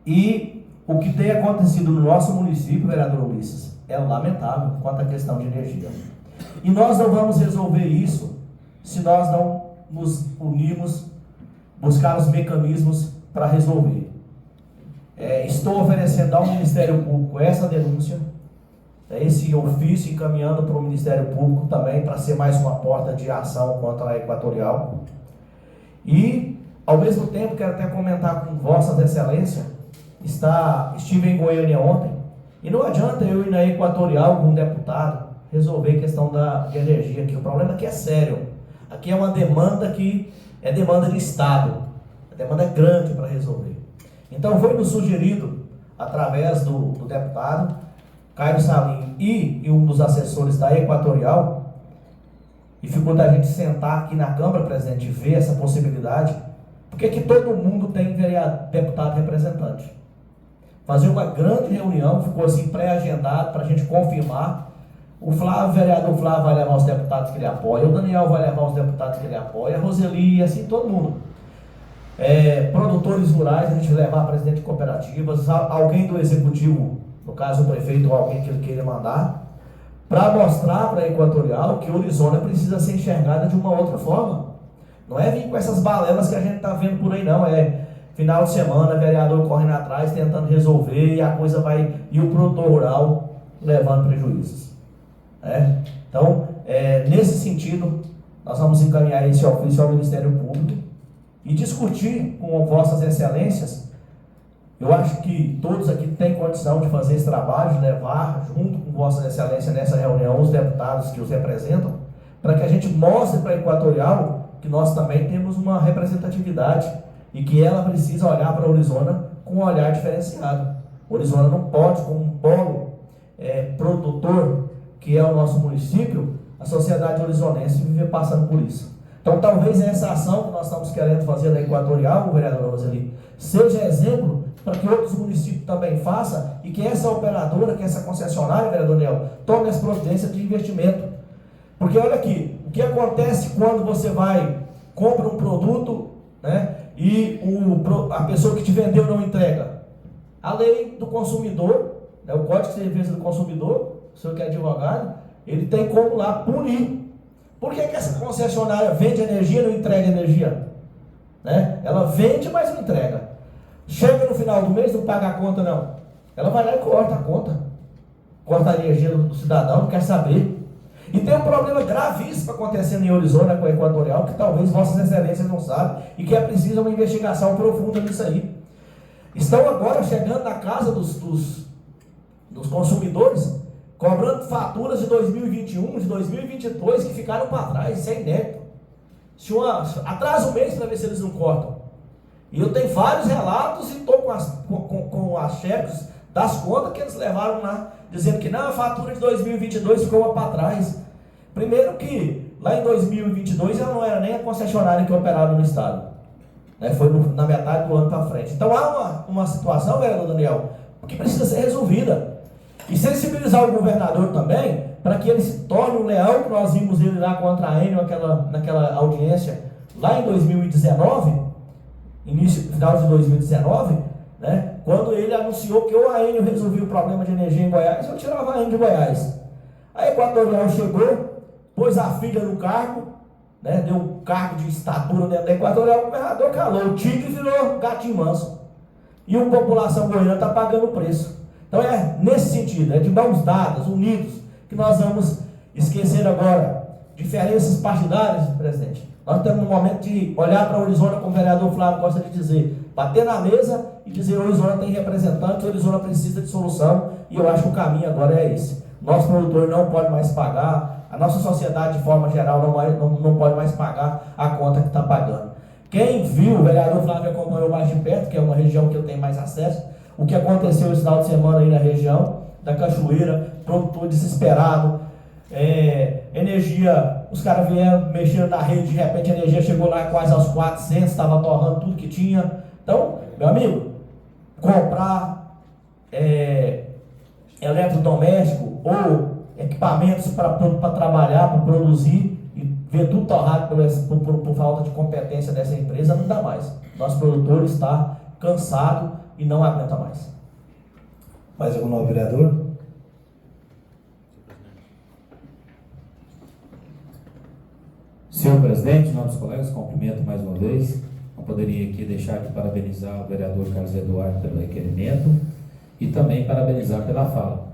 E o que tem acontecido no nosso município, vereador Ulisses, é lamentável quanto à questão de energia. E nós não vamos resolver isso se nós não nos unirmos, buscar os mecanismos para resolver. Estou oferecendo ao Ministério Público essa denúncia, esse ofício, encaminhando para o Ministério Público também, para ser mais uma porta de ação contra a Equatorial. E, ao mesmo tempo, quero até comentar com Vossas Excelências, estive em Goiânia ontem, e não adianta eu ir na Equatorial com um deputado resolver a questão de energia aqui. O problema aqui é sério. Aqui é uma demanda que é demanda de Estado. A demanda é grande para resolver. Então foi nos sugerido, através do deputado Caio Salim e um dos assessores da Equatorial, e ficou da gente sentar aqui na Câmara, presidente, e ver essa possibilidade, porque aqui todo mundo tem deputado representante. Fazer uma grande reunião, ficou assim pré-agendado para a gente confirmar. O vereador Flávio vai levar os deputados que ele apoia, o Daniel vai levar os deputados que ele apoia, a Roseli e assim todo mundo. Produtores rurais, a gente levar presidente de cooperativas, alguém do executivo, no caso o prefeito ou alguém que ele queira mandar, para mostrar para a Equatorial que Orizona precisa ser enxergada de uma outra forma. Não é vir com essas balelas que a gente está vendo por aí, não. Final de semana, vereador correndo atrás, tentando resolver, e a coisa vai, e o produtor rural levando prejuízos. Então, nesse sentido, nós vamos encaminhar esse ofício ao Ministério Público e discutir com Vossas Excelências. Eu acho que todos aqui têm condição de fazer esse trabalho, de levar junto com Vossas Excelências nessa reunião os deputados que os representam, para que a gente mostre para a Equatorial que nós também temos uma representatividade e que ela precisa olhar para a Orizona com um olhar diferenciado. Orizona não pode, como um polo produtor, que é o nosso município, a sociedade orizonense viver passando por isso. Então, talvez essa ação que nós estamos querendo fazer da Equatorial, vereador Roseli, seja exemplo para que outros municípios também façam e que essa operadora, que essa concessionária, vereador Nel, tome as providências de investimento. Porque olha aqui, o que acontece quando você compra um produto, né, e a pessoa que te vendeu não entrega? A lei do consumidor, né, o Código de Defesa do Consumidor, o senhor que é advogado, ele tem como lá punir. Por que essa concessionária vende energia e não entrega energia? Né? Ela vende, mas não entrega. Chega no final do mês, não paga a conta, não. Ela vai lá e corta a conta. Corta a energia do cidadão, não quer saber. E tem um problema gravíssimo acontecendo em Orizona com a Equatorial, que talvez Vossas Excelências não sabem, e que é preciso uma investigação profunda nisso aí. Estão agora chegando na casa dos consumidores, cobrando faturas de 2021, de 2022, que ficaram para trás. Isso é inédito. Atrasa um mês para ver se eles não cortam. E eu tenho vários relatos e estou com as cheques das contas que eles levaram lá, dizendo que não, a fatura de 2022 ficou para trás. Primeiro que lá em 2022 ela não era nem a concessionária que operava no estado, né? Foi na metade do ano para frente. Então há uma situação, vereador Daniel, que precisa ser resolvida. E sensibilizar o governador também, para que ele se torne um leão, que nós vimos ele lá contra a Enel naquela audiência lá em 2019, final de 2019, né? Quando ele anunciou que ou a Enel resolvia o problema de energia em Goiás, ou tirava a Enel de Goiás. A Equatorial chegou, pôs a filha no cargo, né? Deu um cargo de estatura dentro da Equatorial, o governador calou, o tigre virou gatinho manso. E a população goiana está pagando o preço. Então é nesse sentido, é de mãos dadas, unidos, que nós vamos esquecer agora diferenças partidárias, presidente. Nós estamos no momento de olhar para a Orizona, como o vereador Flávio gosta de dizer, bater na mesa e dizer: Orizona tem representante, Orizona precisa de solução, e eu acho que o caminho agora é esse. Nosso produtor não pode mais pagar, a nossa sociedade de forma geral não pode mais pagar a conta que está pagando. Quem viu, o vereador Flávio acompanhou mais de perto, que é uma região que eu tenho mais acesso, o que aconteceu esse final de semana aí na região da Cachoeira, produtor desesperado, energia, os caras vieram mexendo na rede, de repente a energia chegou lá quase aos 400, estava torrando tudo que tinha. Então, meu amigo, comprar eletrodoméstico ou equipamentos para trabalhar, para produzir, e ver tudo torrado por falta de competência dessa empresa, não dá mais. Nosso produtor está cansado e não aguenta mais. Mais algum novo vereador? Senhor presidente, nobres colegas, cumprimento mais uma vez. Não poderia aqui deixar de parabenizar o vereador Carlos Eduardo pelo requerimento e também parabenizar pela fala.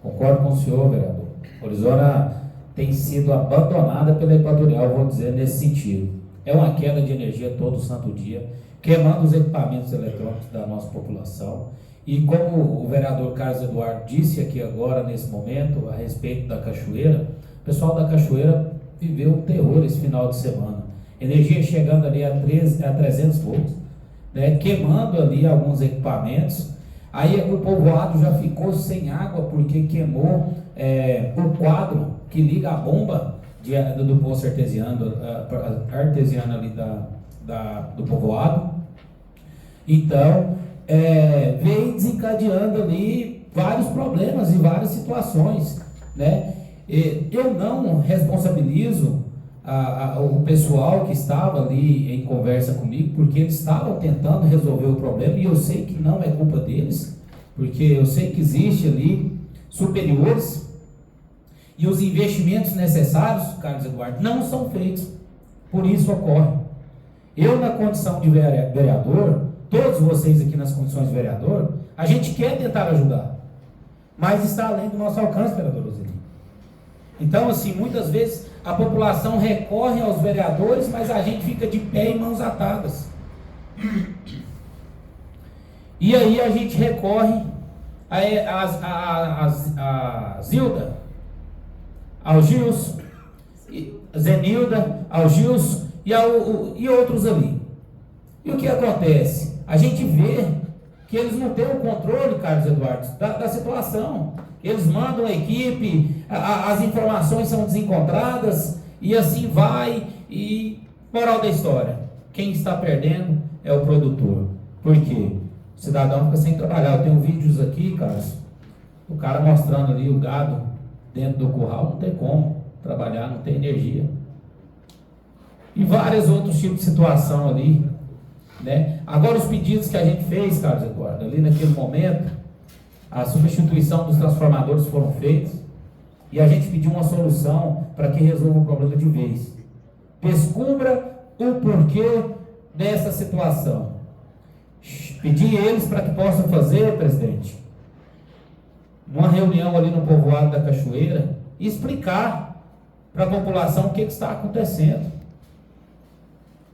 Concordo com o senhor, vereador. Orizona tem sido abandonada pela Equatorial, vou dizer nesse sentido. É uma queda de energia todo santo dia, queimando os equipamentos eletrônicos da nossa população. E como o vereador Carlos Eduardo disse aqui agora, nesse momento, a respeito da Cachoeira, o pessoal da Cachoeira viveu um terror esse final de semana. Energia chegando ali a 300 volts, né, queimando ali alguns equipamentos. Aí o povoado já ficou sem água porque queimou o quadro que liga a bomba do poço artesiano ali do povoado. Então, vem desencadeando ali vários problemas e várias situações, né? Eu não responsabilizo o pessoal que estava ali em conversa comigo, porque eles estavam tentando resolver o problema, e eu sei que não é culpa deles, porque eu sei que existe ali superiores, e os investimentos necessários, Carlos Eduardo, não são feitos. Por isso ocorre. Eu, na condição de vereador, todos vocês aqui nas condições de vereador, a gente quer tentar ajudar, mas está além do nosso alcance, vereador Roseli. Então, assim, muitas vezes a população recorre aos vereadores, mas a gente fica de pé e mãos atadas. E aí a gente recorre a Zilda, ao Gilson, Zenilda, ao Gilson e outros ali. E o que acontece? A gente vê que eles não têm o controle, Carlos Eduardo, da situação. Eles mandam a equipe, as informações são desencontradas, e assim vai. E moral da história, quem está perdendo é o produtor. Por quê? O cidadão fica sem trabalhar. Eu tenho vídeos aqui, Carlos, o cara mostrando ali o gado dentro do curral, não tem como trabalhar, não tem energia. E vários outros tipos de situação ali, né? Agora, os pedidos que a gente fez, Carlos Eduardo, ali naquele momento, a substituição dos transformadores foram feitos e a gente pediu uma solução para que resolva o problema de vez. Descubra o porquê dessa situação. Pedi eles para que possam fazer, presidente, uma reunião ali no povoado da Cachoeira e explicar para a população o que está acontecendo.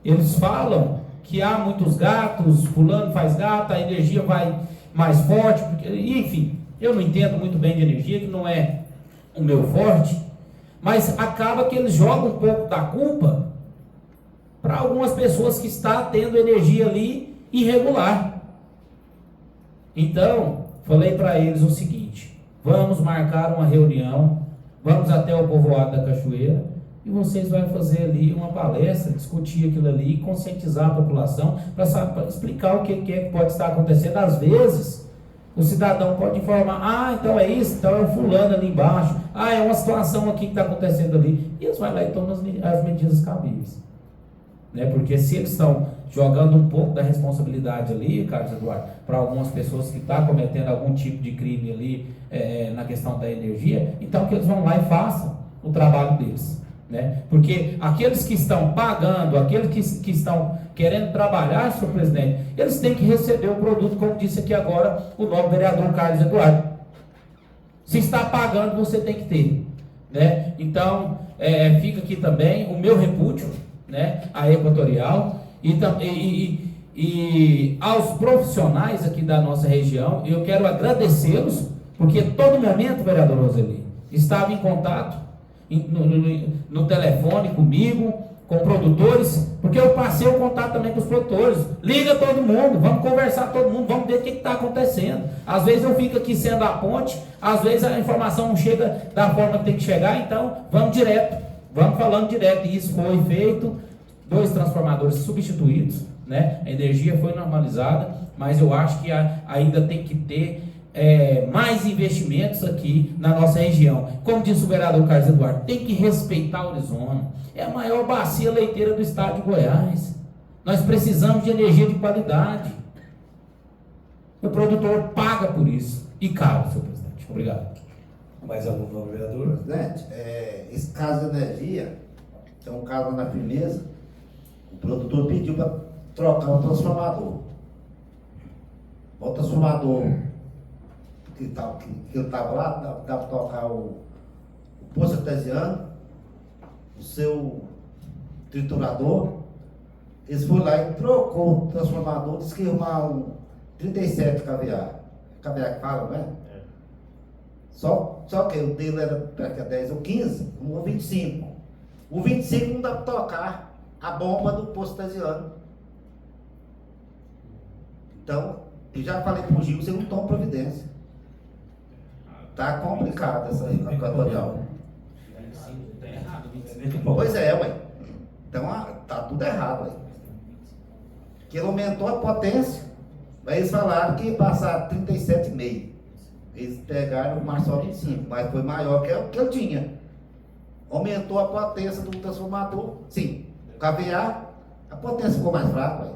Eles falam que há muitos gatos, fulano faz gato, a energia vai mais forte, enfim, eu não entendo muito bem de energia, que não é o meu forte, mas acaba que eles jogam um pouco da culpa para algumas pessoas que estão tendo energia ali irregular. Então, falei para eles o seguinte: vamos marcar uma reunião, vamos até o povoado da Cachoeira e vocês vão fazer ali uma palestra, discutir aquilo ali, conscientizar a população para explicar o que é que pode estar acontecendo. Às vezes, o cidadão pode informar: então é isso, então é o fulano ali embaixo, é uma situação aqui que está acontecendo ali, e eles vão lá e tomam as medidas cabíveis. Porque se eles estão jogando um pouco da responsabilidade ali, Carlos Eduardo, para algumas pessoas que estão cometendo algum tipo de crime ali na questão da energia, então que eles vão lá e façam o trabalho deles. Porque aqueles que estão pagando, aqueles que estão querendo trabalhar, senhor presidente, eles têm que receber o produto, como disse aqui agora o novo vereador Carlos Eduardo. Se está pagando, você tem que ter. Então, fica aqui também o meu repúdio, a Equatorial e aos profissionais aqui da nossa região. Eu quero agradecê-los, porque todo momento, vereador Roseli, estava em contato no telefone comigo, com produtores, porque eu passei o contato também com os produtores. Liga todo mundo, vamos conversar todo mundo, vamos ver o que está acontecendo. Às vezes eu fico aqui sendo a ponte, às vezes a informação não chega da forma que tem que chegar, então vamos direto, vamos falando direto. E isso foi feito, 2 transformadores substituídos, a energia foi normalizada, mas eu acho que ainda tem que ter mais investimentos aqui na nossa região. Como disse o vereador Carlos Eduardo, tem que respeitar o Orizona. É a maior bacia leiteira do estado de Goiás. Nós precisamos de energia de qualidade. O produtor paga por isso. E caro, senhor presidente. Obrigado. Mais algum novo vereador? Presidente, esse caso de energia, é um caso na Firmeza. O produtor pediu para trocar o transformador. O transformador que ele estava lá, dá para tocar o poço artesiano, o seu triturador. Eles foram lá e trocou o transformador, disse que ia arrumar um 37 kVA. kVA que fala, não é? Só que o dele era para 10 ou 15, um 25. O 25 não dá para tocar a bomba do poço artesiano. Então, eu já falei para o Gil, você não toma providência. Está complicada essa equatorial. Pois é, ué. Então tá tudo errado, ué. Que ele aumentou a potência, aí eles falaram que ia passar 37,5. Eles pegaram o Marçal 25, mas foi maior que o que eu tinha. Aumentou a potência do transformador. Sim, o KVA, a potência ficou mais fraca, ué.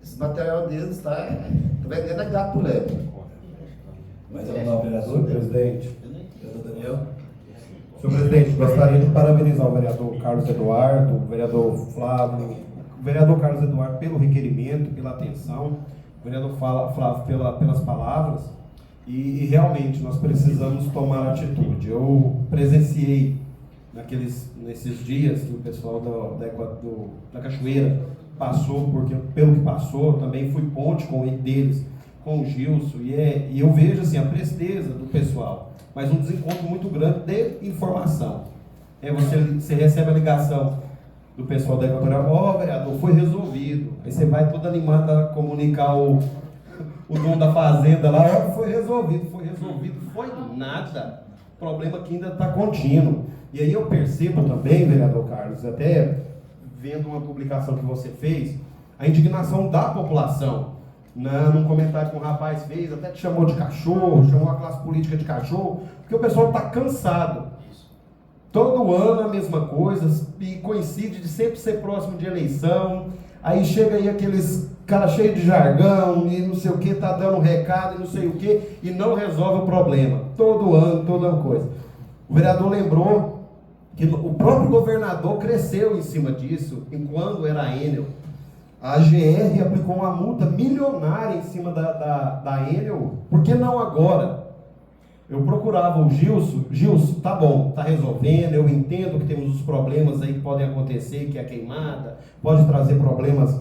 Esse material deles está vendendo gato por leve. Mais algum novo vereador? Presidente. Vereador Daniel. Senhor presidente, gostaria de parabenizar o vereador Carlos Eduardo, o vereador Flávio, o vereador Carlos Eduardo pelo requerimento, pela atenção, o vereador Flávio pelas palavras, e realmente nós precisamos tomar atitude. Eu presenciei nesses dias que o pessoal da Cachoeira passou, porque pelo que passou, também fui ponte com deles, com o Gilson, e eu vejo assim, a presteza do pessoal, mas um desencontro muito grande de informação. Você recebe a ligação do pessoal da Equatorial: vereador, foi resolvido. Aí você vai todo animado a comunicar o dono da fazenda lá: foi resolvido, foi nada. Problema que ainda está contínuo. E aí eu percebo também, vereador Carlos, até vendo uma publicação que você fez, a indignação da população. Num comentário que um rapaz fez, até te chamou de cachorro, chamou a classe política de cachorro, porque o pessoal está cansado. Todo ano a mesma coisa, e coincide de sempre ser próximo de eleição, Aí chega aí aqueles cara cheio de jargão e não sei o que, tá dando recado e não sei o que, e não resolve o problema. Todo ano, toda coisa. O vereador lembrou que o próprio governador cresceu em cima disso, enquanto era a Enel. A GR aplicou uma multa milionária em cima da Enel, por que não agora? Eu procurava o Gilson, tá bom, tá resolvendo, eu entendo que temos os problemas aí que podem acontecer, que é a queimada, pode trazer problemas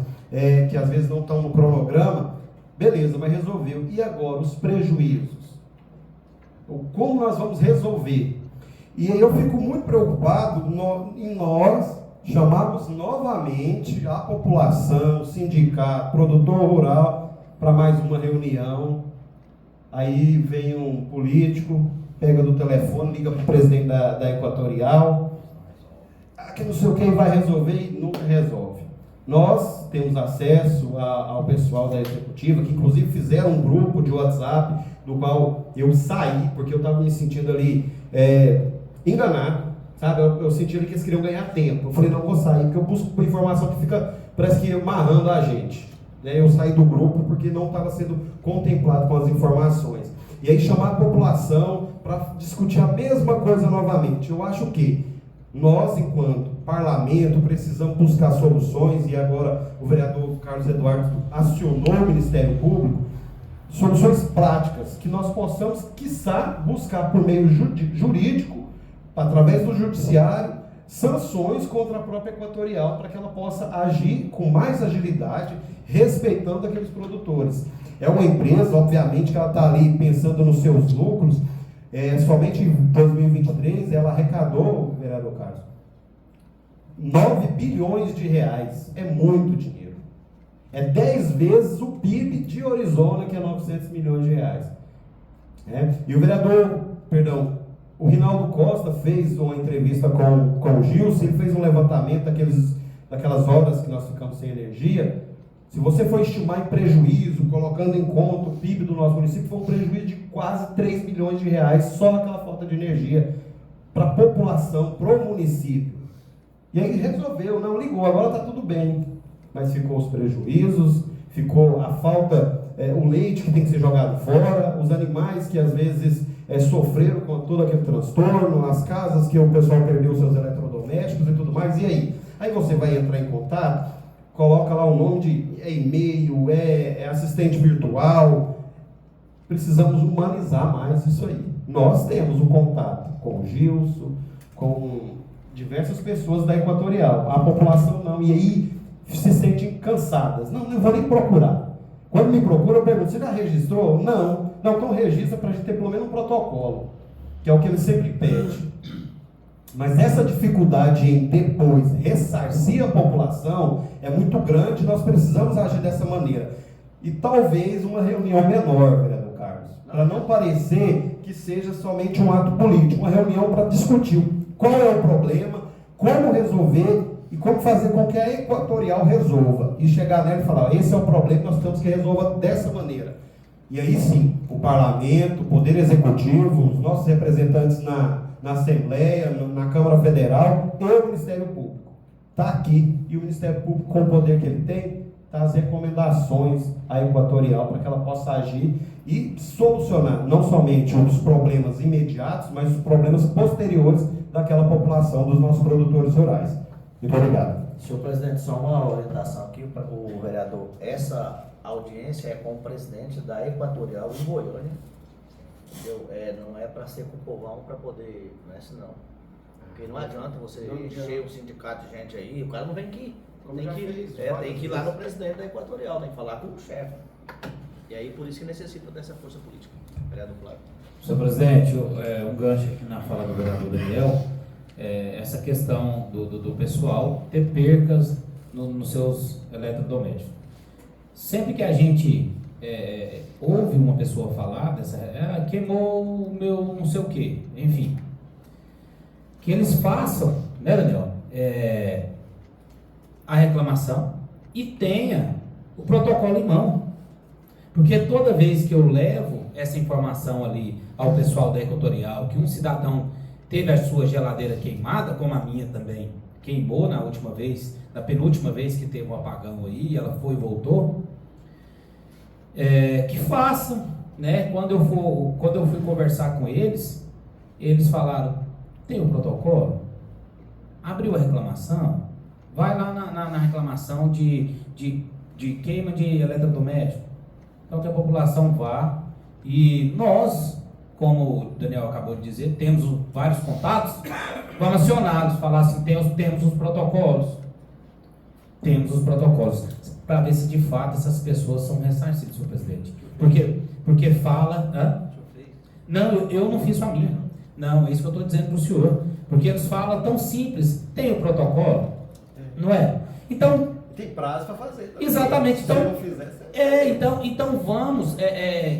que às vezes não estão no cronograma, beleza, mas resolveu. E agora, os prejuízos? Como nós vamos resolver? E aí eu fico muito preocupado em nós chamarmos novamente a população, o sindicato, produtor rural, para mais uma reunião. Aí vem um político, pega do telefone, liga para o presidente da Equatorial, que não sei o que vai resolver e nunca resolve. Nós temos acesso ao pessoal da executiva, que inclusive fizeram um grupo de WhatsApp, do qual eu saí, porque eu estava me sentindo ali enganado, sabe? Eu senti ali que eles queriam ganhar tempo. Eu falei, não vou sair, porque eu busco informação que fica, parece que amarrando a gente. Eu saí do grupo porque não estava sendo contemplado com as informações. E aí chamar a população para discutir a mesma coisa novamente. Eu acho que nós, enquanto parlamento, precisamos buscar soluções, e agora o vereador Carlos Eduardo acionou o Ministério Público, soluções práticas, que nós possamos, quiçá, buscar por meio jurídico, através do judiciário, sanções contra a própria Equatorial, para que ela possa agir com mais agilidade, respeitando aqueles produtores. É uma empresa, obviamente, que ela está ali pensando nos seus lucros. Somente em 2023 ela arrecadou, vereador Carlos, 9 bilhões de reais. É muito dinheiro. É 10 vezes o PIB de Orizona, que é 900 milhões de reais. E o Rinaldo Costa fez uma entrevista com o Gilson, ele fez um levantamento daquelas horas que nós ficamos sem energia. Se você for estimar em prejuízo, colocando em conta o PIB do nosso município, foi um prejuízo de quase 3 milhões de reais só naquela falta de energia para a população, para o município. E aí resolveu, não ligou, agora está tudo bem. Mas ficou os prejuízos, ficou a falta, o leite que tem que ser jogado fora, os animais que às vezes sofreram com todo aquele transtorno, as casas que o pessoal perdeu seus eletrodomésticos e tudo mais. E aí? Aí você vai entrar em contato, coloca lá o nome de e-mail, assistente virtual. Precisamos humanizar mais isso aí. Nós temos o contato com o Gilson, com diversas pessoas da Equatorial. A população não. E aí se sentem cansadas. Não vou nem procurar. Quando me procura, eu pergunto, você já registrou? Não, então registra para a gente ter pelo menos um protocolo, que é o que ele sempre pede. Mas essa dificuldade em depois ressarcir a população é muito grande, nós precisamos agir dessa maneira. E talvez uma reunião menor, vereador Carlos, para não parecer que seja somente um ato político, uma reunião para discutir qual é o problema, como resolver e como fazer com que a Equatorial resolva. E chegar nela e falar, esse é o problema, nós temos que resolver dessa maneira. E aí sim, o parlamento, o poder executivo, os nossos representantes na Assembleia, na Câmara Federal e o Ministério Público. Está aqui. E o Ministério Público, com o poder que ele tem, está as recomendações à Equatorial para que ela possa agir e solucionar não somente os problemas imediatos, mas os problemas posteriores daquela população, dos nossos produtores rurais. Muito obrigado. Senhor presidente, só uma orientação aqui para o vereador. Essa audiência é com o presidente da Equatorial em Goiânia. Não é para ser com o povão para poder, não é assim não. Porque não adianta você encher o sindicato de gente aí, o cara não vem aqui. Tem que ir lá no presidente da Equatorial, tem que falar com o chefe. E aí por isso que necessita dessa força política. Vereador Flávio. Senhor presidente, um gancho aqui na fala do vereador Daniel, essa questão do pessoal ter percas nos seus eletrodomésticos. Sempre que a gente ouve uma pessoa falar queimou o meu não sei o que, enfim, que eles façam, né, Daniel, a reclamação e tenha o protocolo em mão, porque toda vez que eu levo essa informação ali ao pessoal da Equatorial, que um cidadão teve a sua geladeira queimada, como a minha também queimou na última vez, na penúltima vez que teve um apagão aí, ela foi e voltou, que façam, né? Quando eu fui conversar com eles falaram, tem o protocolo? Abriu a reclamação? Vai lá na reclamação de queima de eletrodoméstico. Então que a população vá, e nós, como o Daniel acabou de dizer, temos vários contatos, vamos acioná-los, falar assim, temos os protocolos. Temos os protocolos, para ver se de fato essas pessoas são ressarcidas, senhor presidente. Porque fala... Não, eu não fiz a minha. Não, é isso que eu estou dizendo para o senhor. Porque eles falam tão simples, tem o protocolo, não é? Então... Tem prazo para fazer. Também. Exatamente. Então, se não fizer, então vamos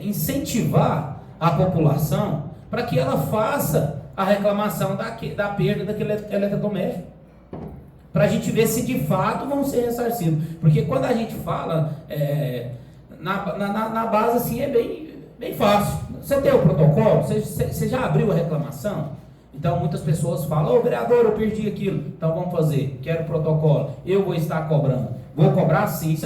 incentivar a população para que ela faça a reclamação da perda daquele eletrodoméstico. Para a gente ver se de fato vão ser ressarcidos. Porque quando a gente fala, na base assim, é bem fácil. Você tem o protocolo? Você já abriu a reclamação? Então muitas pessoas falam, ô vereador, eu perdi aquilo. Então vamos fazer, quero o protocolo. Eu vou estar cobrando. Vou cobrar sim.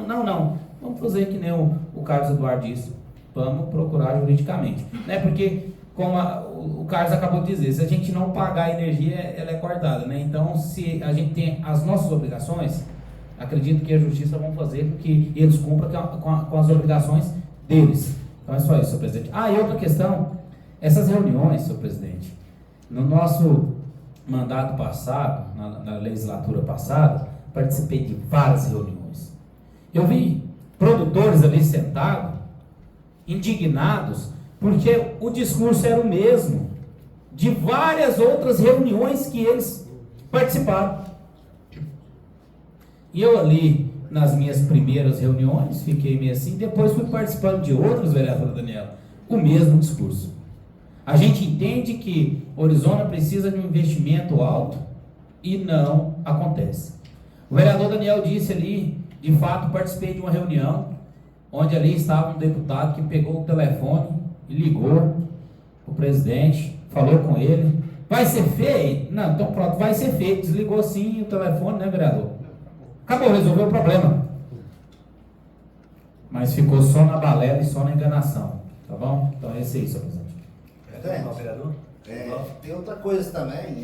Não. Vamos fazer que nem o Carlos Eduardo disse. Vamos procurar juridicamente. Né? Porque, como o Carlos acabou de dizer, se a gente não pagar a energia, ela é cortada. Né? Então, se a gente tem as nossas obrigações, acredito que a justiça vai fazer com que eles cumpram com as obrigações deles. Então é só isso, senhor presidente. E outra questão, essas reuniões, senhor presidente, no nosso mandato passado, na legislatura passada, participei de várias reuniões. Eu vi produtores ali sentados, indignados, porque o discurso era o mesmo de várias outras reuniões que eles participaram. E eu ali, nas minhas primeiras reuniões, fiquei meio assim, depois fui participando de outras, vereadora Daniela, o mesmo discurso. A gente entende que Orizona precisa de um investimento alto e não acontece. O vereador Daniel disse ali, de fato participei de uma reunião, onde ali estava um deputado que pegou o telefone e ligou para o presidente, falou com ele, vai ser feito? Não, então pronto, vai ser feito. Desligou sim o telefone, né, vereador? Acabou, resolveu o problema. Mas ficou só na balela e só na enganação, tá bom? Então é isso aí, senhor presidente. Vereador? Tem outra coisa também,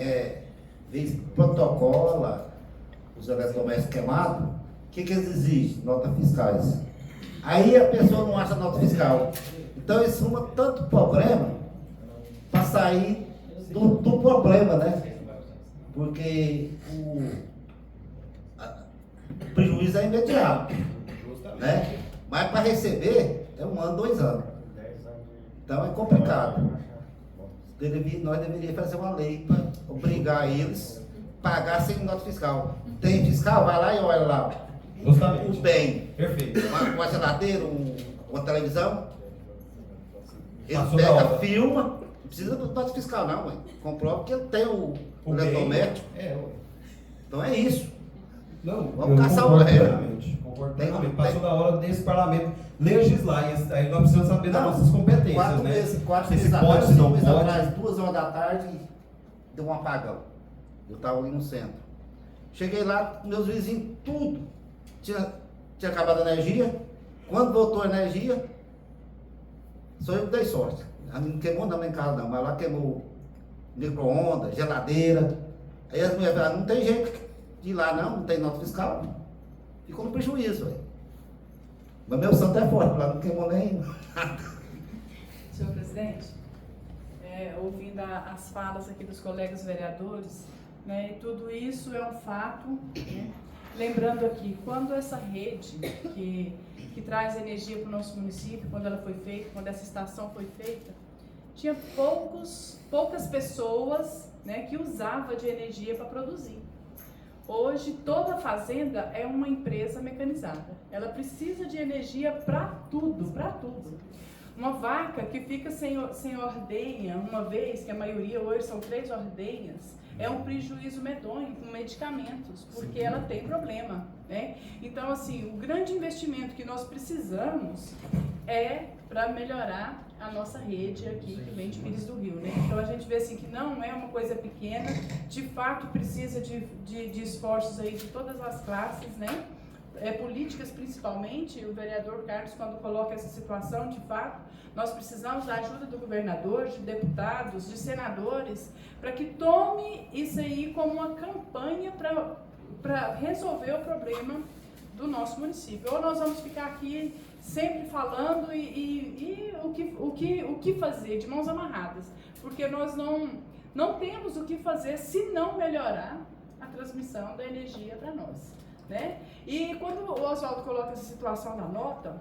protocola, os eletrodomésticos queimados, o que eles exigem? Nota fiscais. Aí a pessoa não acha nota fiscal. Então isso suma tanto problema para sair do problema, né? Porque o prejuízo é imediato, né? Mas para receber é 1 ano, 2 anos. Então é complicado. Nós deveríamos fazer uma lei para obrigar eles a pagar sem nota fiscal. Tem fiscal? Vai lá e olha lá. Justamente. O bem. Perfeito. Uma geladeira, uma televisão. Ele Passou pega, filma. Não precisa de nota fiscal, não, mãe. Comprova que ele tem o eletrodoméstico. Então é isso. Não, vamos caçar o regra. Concordo plenamente. Passou da hora desse parlamento legislar. E aí nós precisamos saber das nossas competências, 4 né? meses, se pode, se não pode. Atrás, 2 horas da tarde, deu um apagão. Eu estava ali no centro. Cheguei lá, meus vizinhos, tudo. Tinha acabado a energia. Quando voltou a energia, só eu que dei sorte. Não queimou não em casa não, mas lá queimou micro-ondas, geladeira. Aí as mulheres falaram, não tem jeito de ir lá não tem nota fiscal. Ficou no prejuízo, velho. Mas meu santo é forte, lá não queimou nem nada. Senhor presidente, ouvindo as falas aqui dos colegas vereadores, né, e tudo isso é um fato, né? Lembrando aqui, quando essa rede que traz energia para o nosso município, quando ela foi feita, quando essa estação foi feita, tinha poucas pessoas, né, que usavam de energia para produzir. Hoje, toda fazenda é uma empresa mecanizada. Ela precisa de energia para tudo, para tudo. Uma vaca que fica sem ordenha, uma vez, que a maioria hoje são 3 ordenhas, é um prejuízo medonho com medicamentos, porque ela tem problema, né? Então, assim, o grande investimento que nós precisamos é para melhorar a nossa rede aqui que vem de Pires do Rio, né? Então a gente vê assim que não é uma coisa pequena, de fato precisa de esforços aí de todas as classes, né? Políticas principalmente. O vereador Carlos, quando coloca essa situação, de fato, nós precisamos da ajuda do governador, de deputados, de senadores, para que tome isso aí como uma campanha para resolver o problema do nosso município. Ou nós vamos ficar aqui sempre falando e o que fazer, de mãos amarradas, porque nós não temos o que fazer se não melhorar a transmissão da energia para nós, né? E quando o Oswaldo coloca essa situação da nota,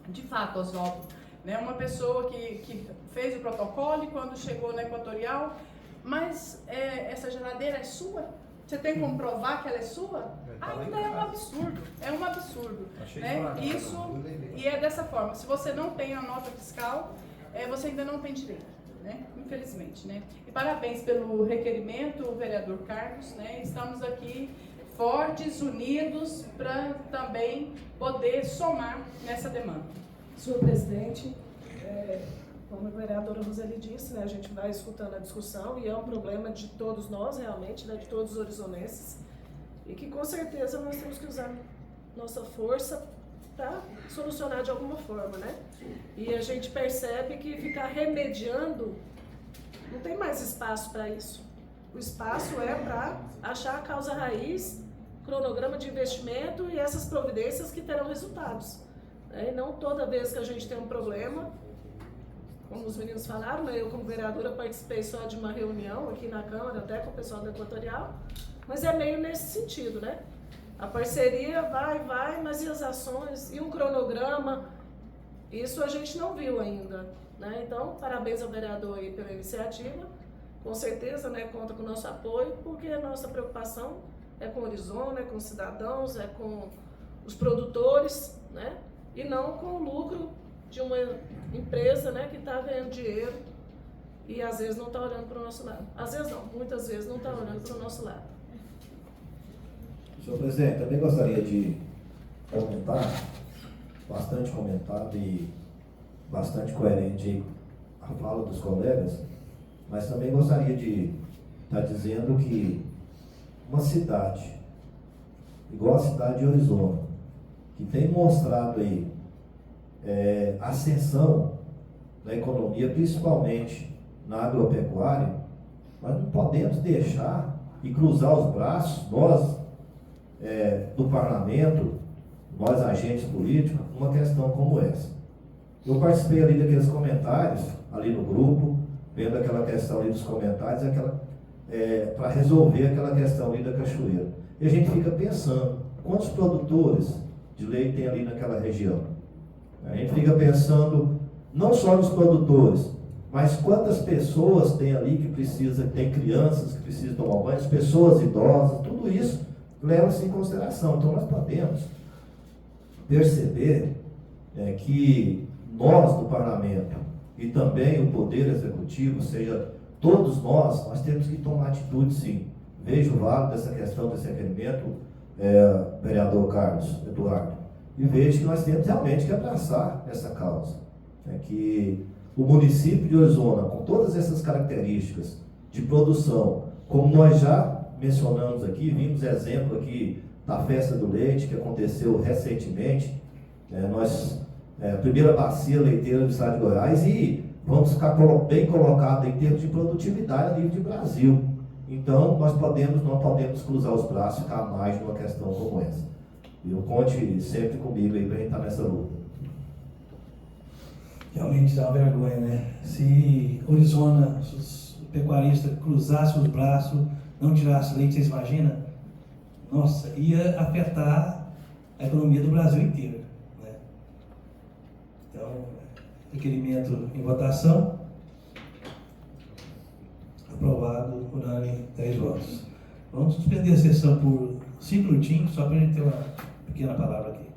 de fato, Oswaldo, né, uma pessoa que fez o protocolo e quando chegou na Equatorial, mas essa geladeira é sua? Você tem como provar que ela é sua? Ainda é um absurdo, né? Isso, e é dessa forma, se você não tem a nota fiscal, você ainda não tem direito, né? Infelizmente, né? E parabéns pelo requerimento, vereador Carlos, né? Estamos aqui fortes, unidos, para também poder somar nessa demanda. Senhor presidente, como a vereadora Roseli disse, né, a gente vai escutando a discussão e é um problema de todos nós, realmente, né, de todos os horizonenses, e que com certeza nós temos que usar nossa força para solucionar de alguma forma, né? E a gente percebe que ficar remediando, não tem mais espaço para isso. O espaço é para achar a causa raiz, cronograma de investimento e essas providências que terão resultados. E não toda vez que a gente tem um problema, como os meninos falaram, né, eu como vereadora participei só de uma reunião aqui na Câmara, até com o pessoal da Equatorial, mas é meio nesse sentido, né? A parceria vai, mas e as ações? E um cronograma? Isso a gente não viu ainda, né? Então, parabéns ao vereador aí pela iniciativa, com certeza, né, conta com o nosso apoio, porque a nossa preocupação é com o Arizona, é com os cidadãos, é com os produtores, né? E não com o lucro de uma empresa, né, que está ganhando dinheiro e às vezes não está olhando para o nosso lado. Às vezes não, muitas vezes não está olhando para o nosso lado. Senhor presidente, também gostaria de comentar, bastante comentado e bastante coerente a fala dos colegas, mas também gostaria de estar dizendo que uma cidade, igual a cidade de Arizona, que tem mostrado aí ascensão da economia, principalmente na agropecuária, nós não podemos deixar e cruzar os braços, nós do parlamento, nós agentes políticos, uma questão como essa. Eu participei ali daqueles comentários, ali no grupo, vendo aquela questão ali dos comentários, para resolver aquela questão ali da cachoeira. E a gente fica pensando, quantos produtores de leite tem ali naquela região? A gente fica pensando não só nos produtores, mas quantas pessoas tem ali que tem crianças que precisam tomar banho, pessoas idosas, tudo isso leva-se em consideração. Então nós podemos perceber que nós do parlamento e também o poder executivo, ou seja, todos nós temos que tomar atitude, sim. Vejo o válido dessa questão desse requerimento, vereador Carlos Eduardo, e vejo que nós temos realmente que abraçar essa causa. Que o município de Arizona, com todas essas características de produção, como nós já mencionamos aqui, vimos exemplo aqui da festa do leite que aconteceu recentemente, a primeira bacia leiteira do estado de Goiás, e vamos ficar bem colocado em termos de produtividade a nível de Brasil. Então, nós não podemos cruzar os braços e ficar mais numa questão como essa. Eu conte sempre comigo aí para a gente estar nessa luta. Realmente dá uma vergonha, né? Se Arizona, os pecuaristas cruzassem os braços, não tirassem leite, vocês imaginam? Nossa, ia afetar a economia do Brasil inteiro, né? Então, requerimento em votação. Aprovado, unânime, 10 votos. Vamos suspender a sessão por 5 minutinhos, só para a gente ter uma pequena palavra aqui.